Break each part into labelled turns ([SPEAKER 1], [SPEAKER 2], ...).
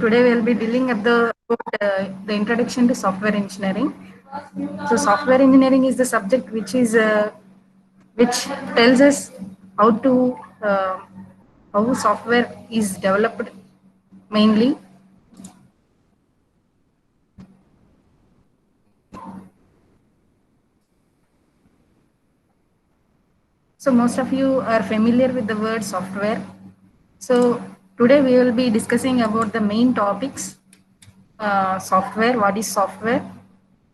[SPEAKER 1] Today we'll be dealing about the introduction to software engineering. So software engineering is the subject which tells us how to how software is developed mainly. So most of you are familiar with the word software. So today we will be discussing about the main topics: software, what is software,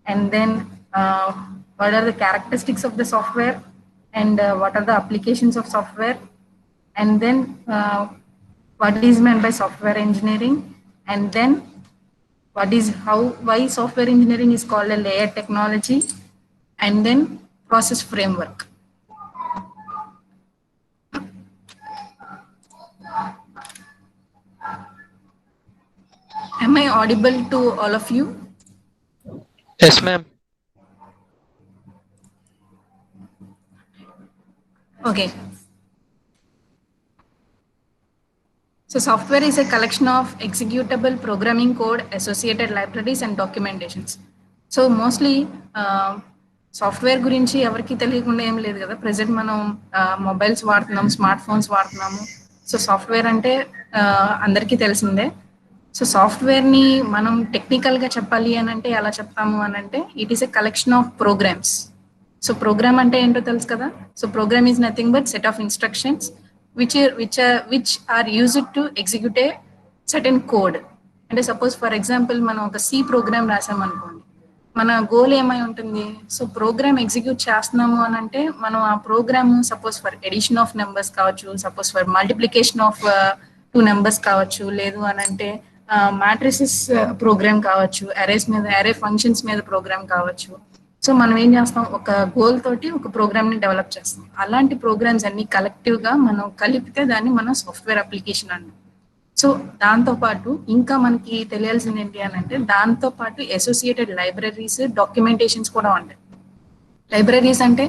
[SPEAKER 1] and then what are the characteristics of the software, and what are the applications of software, and then what is meant by software engineering, and then why software engineering is called a layer technology, and then process framework. Am I audible to all of you?
[SPEAKER 2] Yes, ma'am.
[SPEAKER 1] Okay. So software is a collection of executable programming code, associated libraries and documentations. So mostly software గురించి ఎవరికి తెలియకుండా ఏం లేదు కదా. Present మనం mobiles వాడుతున్నాం, smart phones వాడుతున్నాము. So software అంటే అందరికీ తెలిసిందే. సో సాఫ్ట్వేర్ని మనం టెక్నికల్గా చెప్పాలి అని అంటే ఎలా చెప్తాము అని అంటే it is a collection of programs. So program అంటే ఏంటో తెలుసు కదా. So program is nothing but set of instructions which are used to execute a certain code. అంటే సపోజ్ ఫర్ ఎగ్జాంపుల్ మనం ఒక సి ప్రోగ్రామ్ రాసామనుకోండి, మన గోల్ ఏమై ఉంటుంది. సో ప్రోగ్రామ్ ఎగ్జిక్యూట్ చేస్తున్నాము అని అంటే మనం ఆ program suppose for addition of numbers కావచ్చు, suppose for multiplication of 2 numbers కావచ్చు, లేదు అని అంటే మ్యాట్రిసెస్ ప్రోగ్రామ్ కావచ్చు, అరేస్ మీద అరే ఫంక్షన్స్ మీద ప్రోగ్రామ్ కావచ్చు. సో మనం ఏం చేస్తాం, ఒక గోల్ తోటి ఒక ప్రోగ్రామ్ ని డెవలప్ చేస్తాం. అలాంటి ప్రోగ్రామ్స్ అన్ని కలెక్టివ్ గా మనం కలిపితే దాన్ని మనం సాఫ్ట్వేర్ అప్లికేషన్ అంటాం. సో దాంతో పాటు ఇంకా మనకి తెలియాల్సింది ఏంటి అని అంటే దాంతో పాటు అసోసియేటెడ్ లైబ్రరీస్, డాక్యుమెంటేషన్స్ కూడా ఉంటాయి. లైబ్రరీస్ అంటే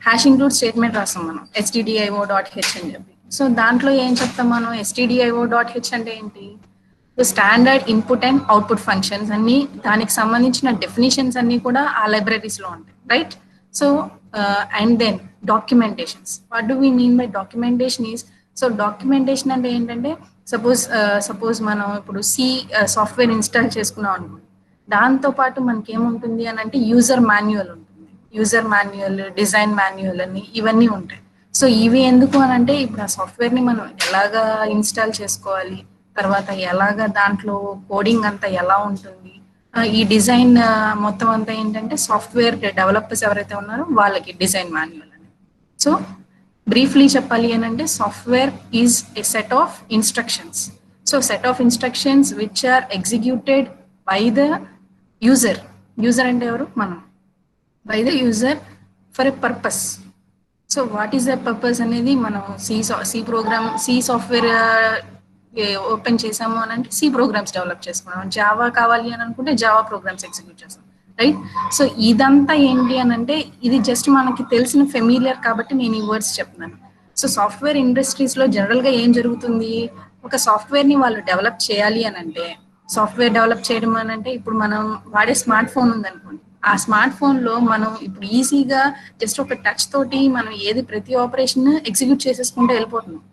[SPEAKER 1] హ్యాష్ ఇంక్లూడ్ స్టేట్మెంట్ రాస్తాం మనం stdio.h అని చెప్పి. సో దాంట్లో ఏం చెప్తాం మనం, stdio.h అంటే ఏంటి, standard input and output functions అన్ని, దానికి సంబంధించిన డెఫినేషన్స్ అన్ని కూడా ఆ లైబ్రరీస్ లో ఉంటాయి, right. So and then documentations. What do we mean by documentation is, so documentation అంటే ఏంటంటే సపోజ్ మనం ఇప్పుడు సి సాఫ్ట్వేర్ ఇన్స్టాల్ చేసుకున్నాం అనుకోండి, దాంతో పాటు మనకి ఏముంటుంది అని అంటే యూజర్ మాన్యువల్ ఉంటుంది. యూజర్ మాన్యువల్, డిజైన్ మాన్యువల్ అని ఇవన్నీ ఉంటాయి. సో ఇవి ఎందుకు అని అంటే ఇప్పుడు ఆ సాఫ్ట్వేర్ ని మనం ఎలాగా ఇన్స్టాల్ చేసుకోవాలి, తర్వాత ఎలాగ దాంట్లో కోడింగ్ అంతా ఎలా ఉంటుంది, ఈ డిజైన్ మొత్తం అంతా ఏంటంటే సాఫ్ట్వేర్ డెవలపర్స్ ఎవరైతే ఉన్నారో వాళ్ళకి డిజైన్ మాన్యువల్ అని. సో బ్రీఫ్లీ చెప్పాలి అని అంటే software is a set of instructions. So set of instructions which are executed by the user. User అంటే ఎవరు, మనం. By the user for a purpose. So what is the purpose అనేది మనం C software open చేసాము అని అంటే C programs develop చేసుకున్నాం. Java కావాలి అని అనుకుంటే జావా ప్రోగ్రామ్స్ ఎగ్జిక్యూట్ చేస్తాం, రైట్. సో ఇదంతా ఏంటి అని అంటే ఇది జస్ట్ మనకి తెలిసిన ఫెమిలియర్ కాబట్టి నేను ఈ వర్డ్స్ చెప్తున్నాను. సో సాఫ్ట్వేర్ ఇండస్ట్రీస్ లో జనరల్ గా ఏం జరుగుతుంది, ఒక సాఫ్ట్వేర్ ని వాళ్ళు డెవలప్ చేయాలి అని అంటే, సాఫ్ట్వేర్ డెవలప్ చేయడం అని అంటే ఇప్పుడు మనం వాడే స్మార్ట్ ఫోన్ ఉందనుకోండి, ఆ స్మార్ట్ ఫోన్ లో మనం ఇప్పుడు ఈజీగా జస్ట్ ఒక టచ్ తోటి మనం ప్రతి ఆపరేషన్ ఎగ్జిక్యూట్ చేసేసుకుంటూ వెళ్ళిపోతున్నాం.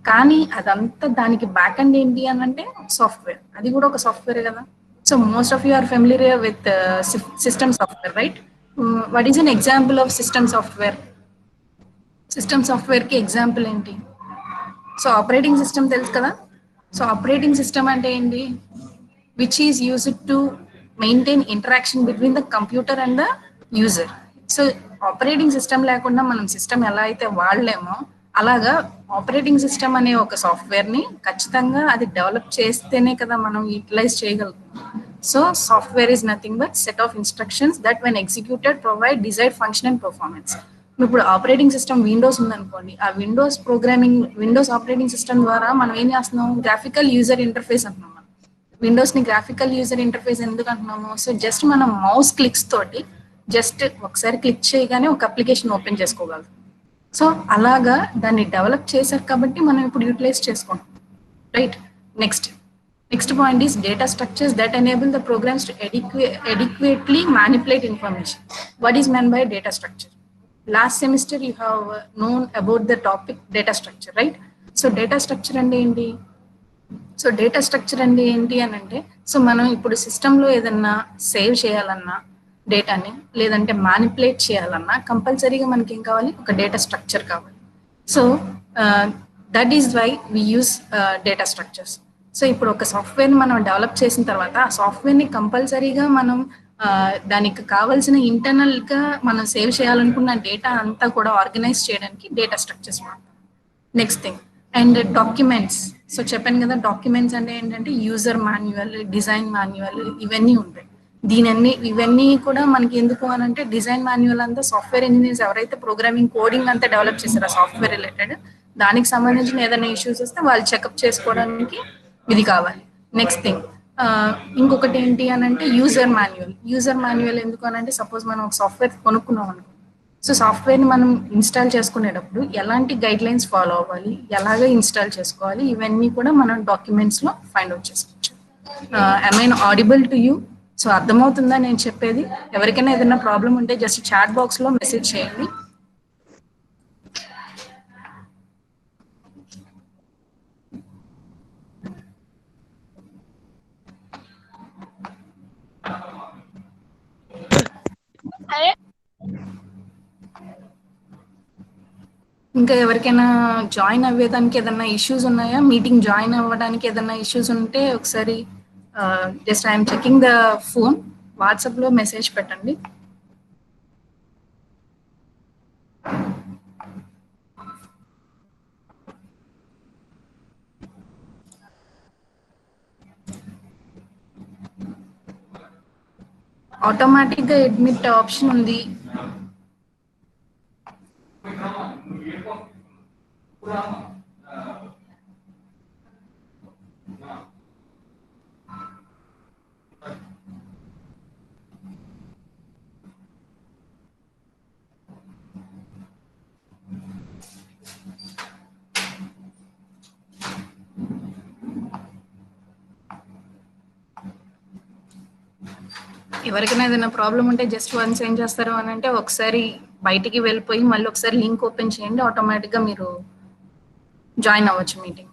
[SPEAKER 1] కానీ అదంతా దానికి బ్యాక్ అండ్ ఏంటి అని అంటే సాఫ్ట్వేర్, అది కూడా ఒక సాఫ్ట్వేర్ కదా. So most of you are familiar with system software, right. What is an example of system software? System software కి ఎగ్జాంపుల్ ఏంటి? సో ఆపరేటింగ్ సిస్టమ్ తెలుసు కదా. సో ఆపరేటింగ్ సిస్టమ్ అంటే ఏంటి, which is used to maintain interaction between the computer and the user. So operating system లేకుండా మనం system ఎలా అయితే వాడలేమో అలాగా ఆపరేటింగ్ సిస్టమ్ అనే ఒక సాఫ్ట్వేర్ ని ఖచ్చితంగా అది డెవలప్ చేస్తేనే కదా మనం యూటిలైజ్ చేయగలుగుతాం. So software is nothing but set of instructions that when executed provide desired function and performance. ఇప్పుడు ఆపరేటింగ్ సిస్టమ్ విండోస్ ఉందనుకోండి, ఆ విండోస్ ఆపరేటింగ్ సిస్టమ్ ద్వారా మనం ఏం చేస్తున్నాం, గ్రాఫికల్ యూజర్ ఇంటర్ఫేస్ అంటున్నాం. విండోస్ ని గ్రాఫికల్ యూజర్ ఇంటర్ఫేస్ ఎందుకు అంటున్నాము, సో జస్ట్ మనం మౌస్ క్లిక్స్ తోటి జస్ట్ ఒకసారి క్లిక్ చేయగానే ఒక అప్లికేషన్ ఓపెన్ చేసుకోగలం. సో అలాగా దాన్ని డెవలప్ చేశారు కాబట్టి మనం ఇప్పుడు యూటిలైజ్ చేసుకుంటాం, right. Next Next point is data structures that enable the programs to adequately manipulate information. What is meant by data structure? Last semester you have known about the topic data structure, right? So data structure and ఏంటి? So data structure అంటే ఏంటి అని అంటే, so మనం ఇప్పుడు సిస్టంలో ఏదన్నా save చేయాలన్నా డేటాని, లేదంటే మ్యానిపులేట్ చేయాలన్నా కంపల్సరీగా మనకి ఏం కావాలి? ఒక డేటా స్ట్రక్చర్ కావాలి. So that is why we use data structures. సో ఇప్పుడు ఒక సాఫ్ట్వేర్ని మనం డెవలప్ చేసిన తర్వాత ఆ సాఫ్ట్వేర్ని కంపల్సరీగా మనం దానికి కావాల్సిన ఇంటర్నల్గా మనం సేవ్ చేయాలనుకున్న డేటా అంతా కూడా ఆర్గనైజ్ చేయడానికి డేటా స్ట్రక్చర్స్ వాడతాం. Next thing and documents. So చెప్పాను కదా, డాక్యుమెంట్స్ అంటే ఏంటంటే యూజర్ మాన్యువల్, డిజైన్ మాన్యువల్ ఇవన్నీ ఉంటాయి. ఇవన్నీ కూడా మనకి ఎందుకు అని అంటే, డిజైన్ మాన్యువల్ అంతా సాఫ్ట్వేర్ ఇంజనీర్స్ ఎవరైతే ప్రోగ్రామింగ్ కోడింగ్ అంతా డెవలప్ చేశారో సాఫ్ట్వేర్ రిలేటెడ్, దానికి సంబంధించిన ఏదైనా ఇష్యూస్ వస్తే వాళ్ళు చెకప్ చేసుకోవడానికి ఇది కావాలి. నెక్స్ట్ థింగ్ ఇంకొకటి ఏంటి అని అంటే యూజర్ మాన్యువల్. యూజర్ మాన్యువల్ ఎందుకు అని అంటే, సపోజ్ మనం ఒక సాఫ్ట్వేర్ కొనుక్కున్నాం అనుకో, సో సాఫ్ట్వేర్ని మనం ఇన్స్టాల్ చేసుకునేటప్పుడు ఎలాంటి గైడ్ లైన్స్ ఫాలో అవ్వాలి, ఎలాగ ఇన్స్టాల్ చేసుకోవాలి, ఇవన్నీ కూడా మనం డాక్యుమెంట్స్లో ఫైండ్ అవుట్ చేసుకోవచ్చు. I mean audible to you? So అర్థమవుతుందా నేను చెప్పేది? ఎవరికైనా ఏదైనా ప్రాబ్లం ఉంటే జస్ట్ చాట్ బాక్స్లో మెసేజ్ చేయండి. ఇంకా ఎవరికైనా జాయిన్ అవ్వేదానికి ఏదైనా ఇష్యూస్ ఉన్నాయా? మీటింగ్ జాయిన్ అవ్వడానికి ఏదైనా ఇష్యూస్ ఉంటే ఒకసారి just I'm checking the phone, వాట్సాప్లో మెసేజ్ పెట్టండి. ఆటోమేటిక్గా అడ్మిట్ ఆప్షన్ ఉంది. ఎవరికైనా ఏదైనా ప్రాబ్లం ఉంటే జస్ట్ వన్స్ ఏం చేస్తారు అని అంటే, ఒకసారి బయటికి వెళ్ళిపోయి మళ్ళీ ఒకసారి లింక్ ఓపెన్ చేయండి, ఆటోమేటిక్గా మీరు జాయిన్ అవ్వచ్చు meeting.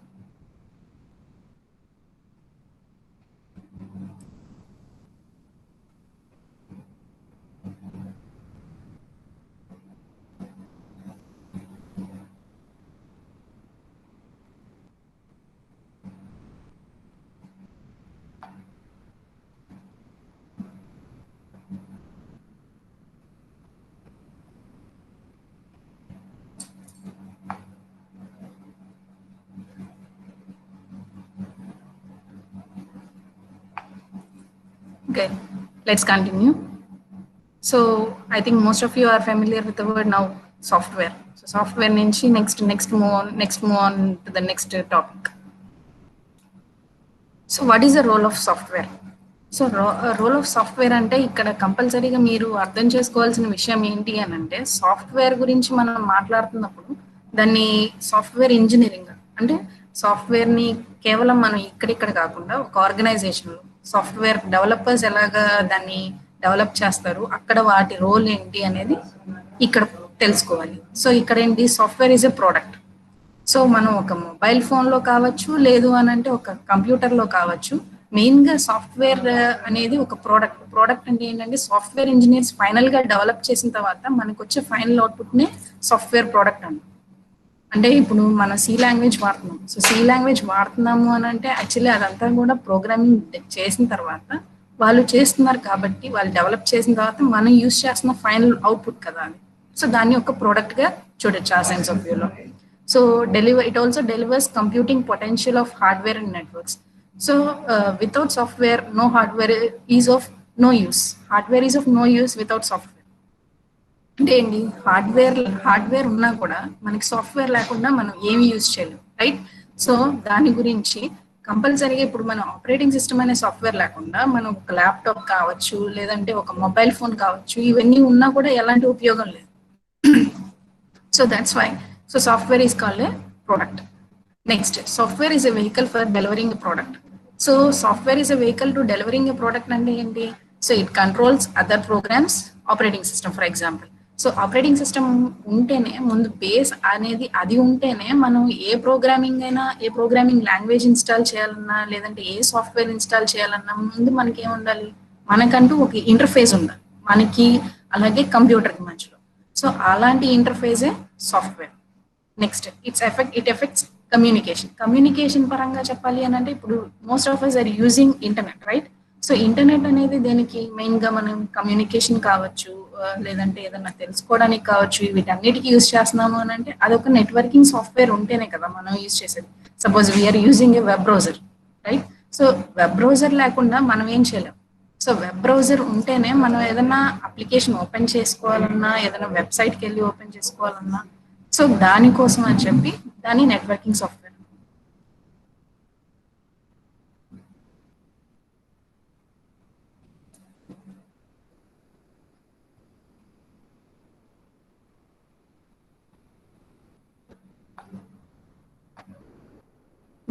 [SPEAKER 1] Okay, let's continue. So I think most of you are familiar with the word now, software. So software nunchi next move on to the next topic. So what is the role of software? So role of software అంటే ఇక్కడ కంపల్సరీగా మీరు అర్థం చేసుకోవాల్సిన విషయం ఏంటి అని అంటే, సాఫ్ట్వేర్ గురించి మనం మాట్లాడుతున్నప్పుడు దాన్ని సాఫ్ట్వేర్ ఇంజనీరింగ్ అంటే, సాఫ్ట్వేర్ని కేవలం మనం ఇక్కడిక్కడ కాకుండా ఒక ఆర్గనైజేషన్లో సాఫ్ట్వేర్ డెవలపర్స్ ఎలాగా దాన్ని డెవలప్ చేస్తారు, అక్కడ వాటి రోల్ ఏంటి అనేది ఇక్కడ తెలుసుకోవాలి. సో ఇక్కడ ఏంటి, software is a product. So మనం ఒక మొబైల్ ఫోన్లో కావచ్చు, లేదు అని అంటే ఒక కంప్యూటర్లో కావచ్చు, మెయిన్గా సాఫ్ట్వేర్ అనేది ఒక ప్రోడక్ట్ అంటే ఏంటంటే, సాఫ్ట్వేర్ ఇంజనీర్స్ ఫైనల్గా డెవలప్ చేసిన తర్వాత మనకు వచ్చే ఫైనల్ అవుట్పుట్నే సాఫ్ట్వేర్ ప్రోడక్ట్ అంటే ఇప్పుడు మనం సి లాంగ్వేజ్ వాడుతున్నాం. సో సి లాంగ్వేజ్ వాడుతున్నాము అని అంటే యాక్చువల్లీ అదంతా కూడా ప్రోగ్రామింగ్ చేసిన తర్వాత వాళ్ళు చేస్తున్నారు కాబట్టి, వాళ్ళు డెవలప్ చేసిన తర్వాత మనం యూజ్ చేస్తున్న ఫైనల్ అవుట్పుట్ కదా అది. సో దాన్ని ఒక ప్రోడక్ట్గా చూడొచ్చు ఆ సెన్స్ ఆఫ్ వ్యూలో. So it also delivers computing potential of hardware and networks. So without software, no hardware is of no use. Hardware is of no use without software. అంటే ఏంటి, hardware ఉన్నా కూడా మనకి సాఫ్ట్వేర్ లేకుండా మనం ఏమి యూజ్ చేయలేం, రైట్? సో దాని గురించి కంపల్సరీగా ఇప్పుడు మన ఆపరేటింగ్ సిస్టమ్ అనే సాఫ్ట్వేర్ లేకుండా మనం ఒక ల్యాప్టాప్ కావచ్చు, లేదంటే ఒక మొబైల్ ఫోన్ కావచ్చు, ఇవన్నీ ఉన్నా కూడా ఎలాంటి ఉపయోగం లేదు. So that's why software is called a product. Next, software is a vehicle for delivering a product. So software is a vehicle to delivering a product అంటే ఏంటి? So it controls other programs, operating system for example. So operating system ఉంటేనే, ముందు base అనేది అది ఉంటేనే మనం ఏ programming అయినా, ఏ programming language install చేయాలన్నా, లేదంటే ఏ సాఫ్ట్వేర్ ఇన్స్టాల్ చేయాలన్నా ముందు మనకి ఏం ఉండాలి? మనకంటూ ఒక ఇంటర్ఫేస్ ఉండాలి మనకి, అలాగే కంప్యూటర్కి మధ్యలో. సో అలాంటి ఇంటర్ఫేసే software. Next it effects communication. Communication పరంగా చెప్పాలి అని అంటే, ఇప్పుడు most of us are using internet, right? So internet అనేది దేనికి మెయిన్ గా మనం కమ్యూనికేషన్ కావచ్చు, లేదంటే ఏదన్నా తెలుసుకోవడానికి కావచ్చు, వీటన్నిటికీ యూజ్ చేస్తున్నాము అని అంటే అదొక నెట్వర్కింగ్ సాఫ్ట్వేర్ ఉంటేనే కదా మనం యూజ్ చేసేది. Suppose we are using a web browser, right? So web browser లేకుండా మనం ఏం చేయలేం. సో వెబ్ బ్రౌజర్ ఉంటేనే మనం ఏదైనా అప్లికేషన్ ఓపెన్ చేసుకోవాలన్నా, ఏదైనా వెబ్సైట్కి వెళ్ళి ఓపెన్ చేసుకోవాలన్నా, సో దానికోసం అని చెప్పి దాని networking software.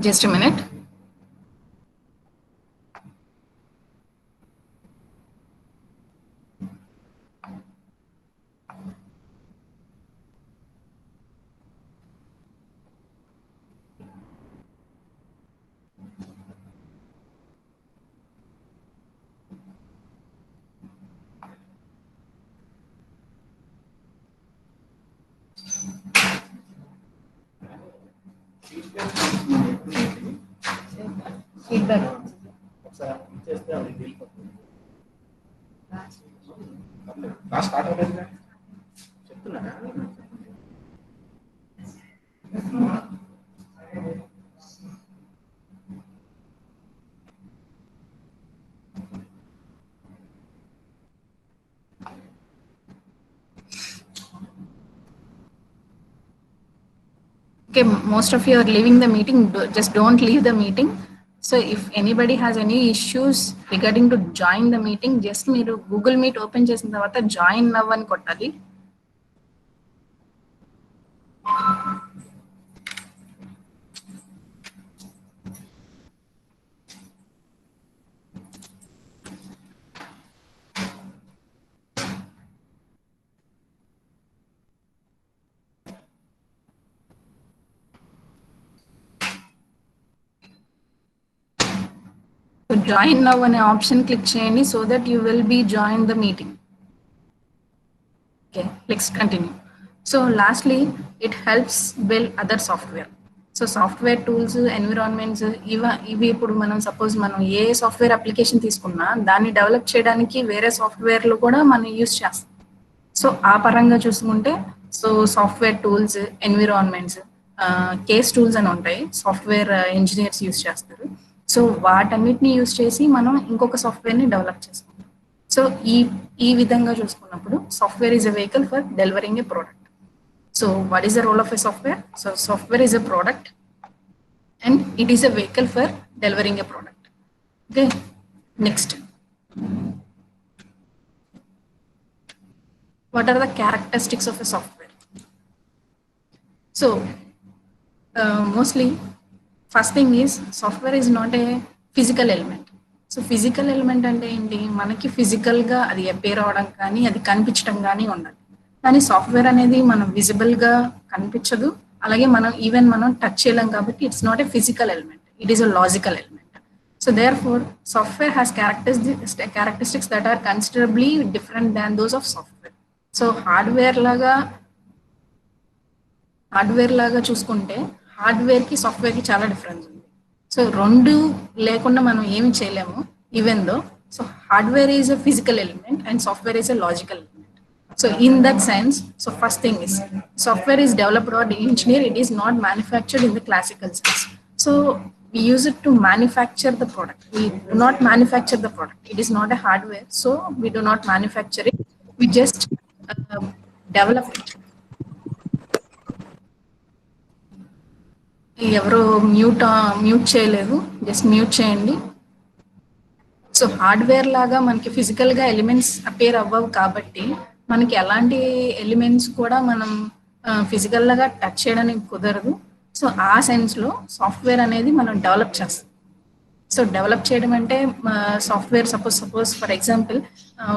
[SPEAKER 1] Just a minute. Feedback.
[SPEAKER 3] Start అవ్వలేదు చెప్తున్నా.
[SPEAKER 1] Okay, most of you are leaving the meeting. Just don't leave the meeting. So if anybody has any issues regarding to join the meeting, just మీరు Google meet open చేసిన తర్వాత join now అని కొట్టాలి. Join now అనే option click చేయండి, so that you will be join the meeting. Okay, let's continue. So lastly it helps build other software. So software tools, environments, ఇవి ఇప్పుడు మనం suppose మనం ఏ సాఫ్ట్వేర్ అప్లికేషన్ తీసుకున్నా దాన్ని డెవలప్ చేయడానికి వేరే సాఫ్ట్వేర్లు కూడా మనం యూస్ చేస్తాం. సో ఆ పరంగా చూసుకుంటే, so software tools, environments, case tools అని ఉంటాయి, సాఫ్ట్వేర్ ఇంజనీర్స్ యూస్ చేస్తారు. సో వాటన్నిటిని యూస్ చేసి మనం ఇంకొక సాఫ్ట్వేర్ని డెవలప్ చేసుకుంటాం. సో ఈ విధంగా చూసుకున్నప్పుడు software is a vehicle for delivering a product. So what is the role of a software? So software is a product and it is a vehicle for delivering a product. Okay, next. What are the characteristics of a software? So mostly first thing is software is not a physical element. So physical element అంటే ఏంటి? మనకి ఫిజికల్గా అది appear అవడం కానీ అది కనిపించడం కానీ ఉండాలి. కానీ సాఫ్ట్వేర్ అనేది మనం విజిబుల్గా కనిపించదు, అలాగే మనం టచ్ చేయలేం, కాబట్టి it's not a physical element, it is a logical element. So therefore software has characteristics that are considerably different than those of software. So hardware లాగా చూసుకుంటే హార్డ్వేర్కి సాఫ్ట్వేర్కి చాలా డిఫరెన్స్ ఉంది. సో రెండు లేకుండా మనం ఏమి చేయలేము, even though. So hardware is a physical element and software is a logical element. So in that sense, so first thing is software is developed or engineered, it is not manufactured in the classical sense. So we use it to manufacture the product. We do not manufacture the product. It is not a hardware, so we do not manufacture it. We just develop it. ఎవరో mute చేయలేదు, just mute చేయండి. So hardware లాగా మనకి ఫిజికల్గా elements appear అవ్వవు, కాబట్టి మనకి ఎలాంటి ఎలిమెంట్స్ కూడా మనం ఫిజికల్గా టచ్ చేయడానికి కుదరదు. సో ఆ సెన్స్లో సాఫ్ట్వేర్ అనేది మనం డెవలప్ చేస్తాం. సో డెవలప్ చేయడం అంటే సాఫ్ట్వేర్ సపోజ్ ఫర్ ఎగ్జాంపుల్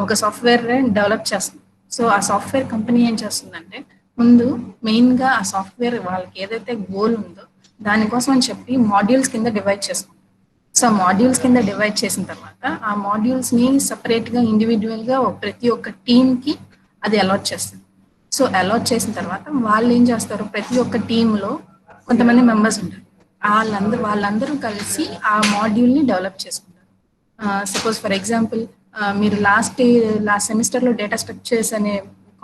[SPEAKER 1] ఒక సాఫ్ట్వేర్ డెవలప్ చేస్తుంది. సో ఆ సాఫ్ట్వేర్ కంపెనీ ఏం చేస్తుందంటే ముందు మెయిన్గా ఆ సాఫ్ట్వేర్ వాళ్ళకి ఏదైతే గోల్ ఉందో దానికోసం అని చెప్పి మాడ్యూల్స్ కింద డివైడ్ చేస్తుంది. సో మాడ్యూల్స్ కింద డివైడ్ చేసిన తర్వాత ఆ మాడ్యూల్స్ ని సపరేట్ గా ఇండివిజువల్ గా ప్రతి ఒక్క టీమ్ కి అది అలాట్ చేస్తుంది. సో అలాట్ చేసిన తర్వాత వాళ్ళు ఏం చేస్తారు, ప్రతి ఒక్క టీమ్ లో కొంతమంది మెంబర్స్ ఉంటారు. వాళ్ళందరూ కలిసి ఆ మాడ్యూల్ ని డెవలప్ చేసుకుంటారు. సపోజ్ ఫర్ ఎగ్జాంపుల్ మీరు లాస్ట్ సెమిస్టర్ లో డేటా స్ట్రక్చర్స్ అనే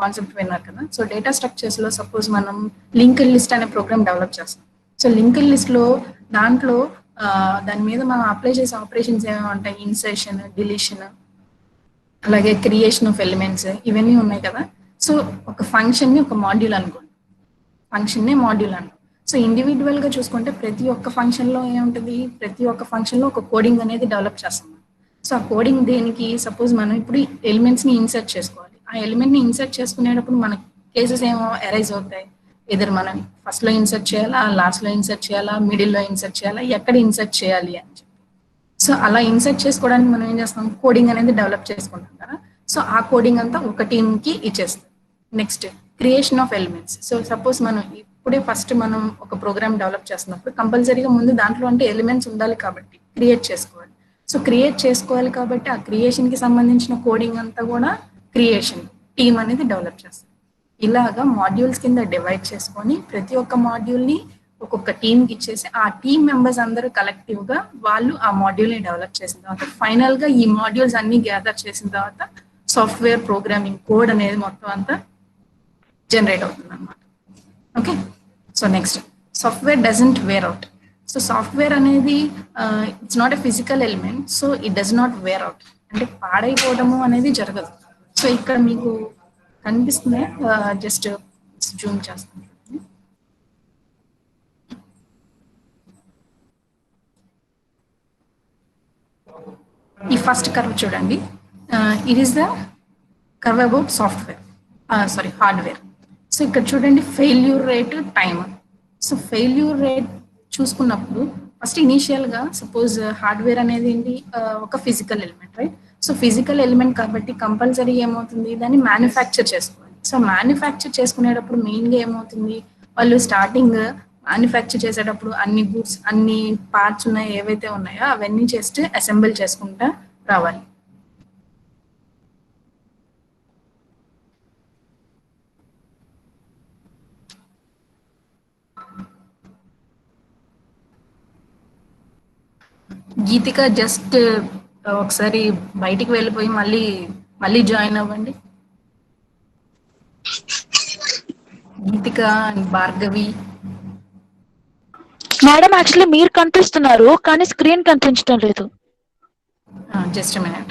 [SPEAKER 1] కాన్సెప్ట్ విన్నారు కదా. సో డేటా స్ట్రక్చర్స్ లో సపోజ్ మనం లింక్డ్ లిస్ట్ అనే ప్రోగ్రామ్ డెవలప్ చేస్తాం. సో లింక్డ్ లిస్ట్ లో దాంట్లో దాని మీద మనం అప్లై చేసే ఆపరేషన్స్ ఏమేమి ఉంటాయి, ఇన్సర్షన్, డిలీషన్, అలాగే క్రియేషన్ ఆఫ్ ఎలిమెంట్స్, ఇవన్నీ ఉన్నాయి కదా. సో ఒక ఫంక్షన్ ని ఒక మాడ్యూల్ అనుకోండి, ఫంక్షన్ ని మాడ్యూల్ అనుకోండి. సో ఇండివిజువల్ గా చూసుకుంటే ప్రతి ఒక్క ఫంక్షన్ లో ఏముంటుంది, ప్రతి ఒక్క ఫంక్షన్ లో ఒక కోడింగ్ అనేది డెవలప్ చేస్తాం. సో ఆ కోడింగ్ దేనికి, సపోజ్ మనం ఇప్పుడు ఎలిమెంట్స్ ని ఇన్సర్ట్ చేసుకోవాలి. ఆ ఎలిమెంట్ ని ఇన్సర్ట్ చేసుకునేటప్పుడు మన కేసెస్ ఏమో అరైజ్ అవుతాయి. ఎదురు మనం ఫస్ట్ లో ఇన్సర్ట్ చేయాలా, లాస్ట్ లో ఇన్సర్ట్ చేయాలా, మిడిల్ లో ఇన్సర్ట్ చేయాలా, ఎక్కడ ఇన్సర్ట్ చేయాలి అని చెప్పి. సో అలా ఇన్సర్ట్ చేసుకోవడానికి మనం ఏం చేస్తాం, కోడింగ్ అనేది డెవలప్ చేసుకుంటాం కదా. సో ఆ కోడింగ్ అంతా ఒక టీమ్ కి ఇచ్చేస్తాం. Next creation of elements. So suppose మనం ఇప్పుడే ఫస్ట్ మనం ఒక ప్రోగ్రామ్ డెవలప్ చేస్తున్నప్పుడు కంపల్సరీగా ముందు దాంట్లో అంటే ఎలిమెంట్స్ ఉండాలి కాబట్టి క్రియేట్ చేసుకోవాలి. సో క్రియేట్ చేసుకోవాలి కాబట్టి ఆ క్రియేషన్ కి సంబంధించిన కోడింగ్ అంతా కూడా క్రియేషన్ టీమ్ అనేది డెవలప్ చేస్తారు. ఇలాగా మాడ్యూల్స్ కింద డివైడ్ చేసుకొని ప్రతి ఒక్క మాడ్యూల్ ని ఒక్కొక్క టీమ్ కి ఇచ్చేసి ఆ టీమ్ మెంబర్స్ అందరూ కలెక్టివ్ గా వాళ్ళు ఆ మాడ్యూల్ ని డెవలప్ చేసిన తర్వాత ఫైనల్ గా ఈ మాడ్యూల్స్ అన్ని గ్యాదర్ చేసిన తర్వాత సాఫ్ట్వేర్ ప్రోగ్రామింగ్ కోడ్ అనేది మొత్తం అంతా జనరేట్ అవుతుంది అనమాట. Okay, so next software doesn't wear out. So software అనేది it's not a physical element, so it does not wear out, అంటే పాడైపోవడము అనేది జరగదు. సో ఇక్కడ మీకు కనిపిస్తుంది, జస్ట్ జూమ్ చేస్తాను. ఈ ఫస్ట్ కర్వ్ చూడండి, it is the curve about software, hardware. So ఇక్కడ చూడండి failure rate, time. So failure rate చూసుకున్నప్పుడు ఫస్ట్ ఇనీషియల్ గా సపోజ్ హార్డ్వేర్ అనేది ఏంటి, ఒక physical element, right. So physical element కాబట్టి కంపల్సరీ ఏమవుతుంది, దాన్ని మ్యానుఫ్యాక్చర్ చేసుకోవాలి. సో మ్యానుఫ్యాక్చర్ చేసుకునేటప్పుడు మెయిన్గా ఏమవుతుంది, వాళ్ళు స్టార్టింగ్ మ్యానుఫ్యాక్చర్ చేసేటప్పుడు అన్ని గూడ్స్, అన్ని పార్ట్స్ ఉన్నాయి ఏవైతే ఉన్నాయో అవన్నీ జస్ట్ అసెంబుల్ చేసుకుంటా రావాలి. గీతిక జస్ట్ ఒకసారి బయటికి వెళ్ళిపోయి మళ్ళీ జాయిన్ అవ్వండి. గీతిక, భార్గవి.
[SPEAKER 4] మేడం యాక్చువల్లీ మీరు కనిపిస్తున్నారు కానీ స్క్రీన్ కనిపించడం లేదు.
[SPEAKER 1] Just minute.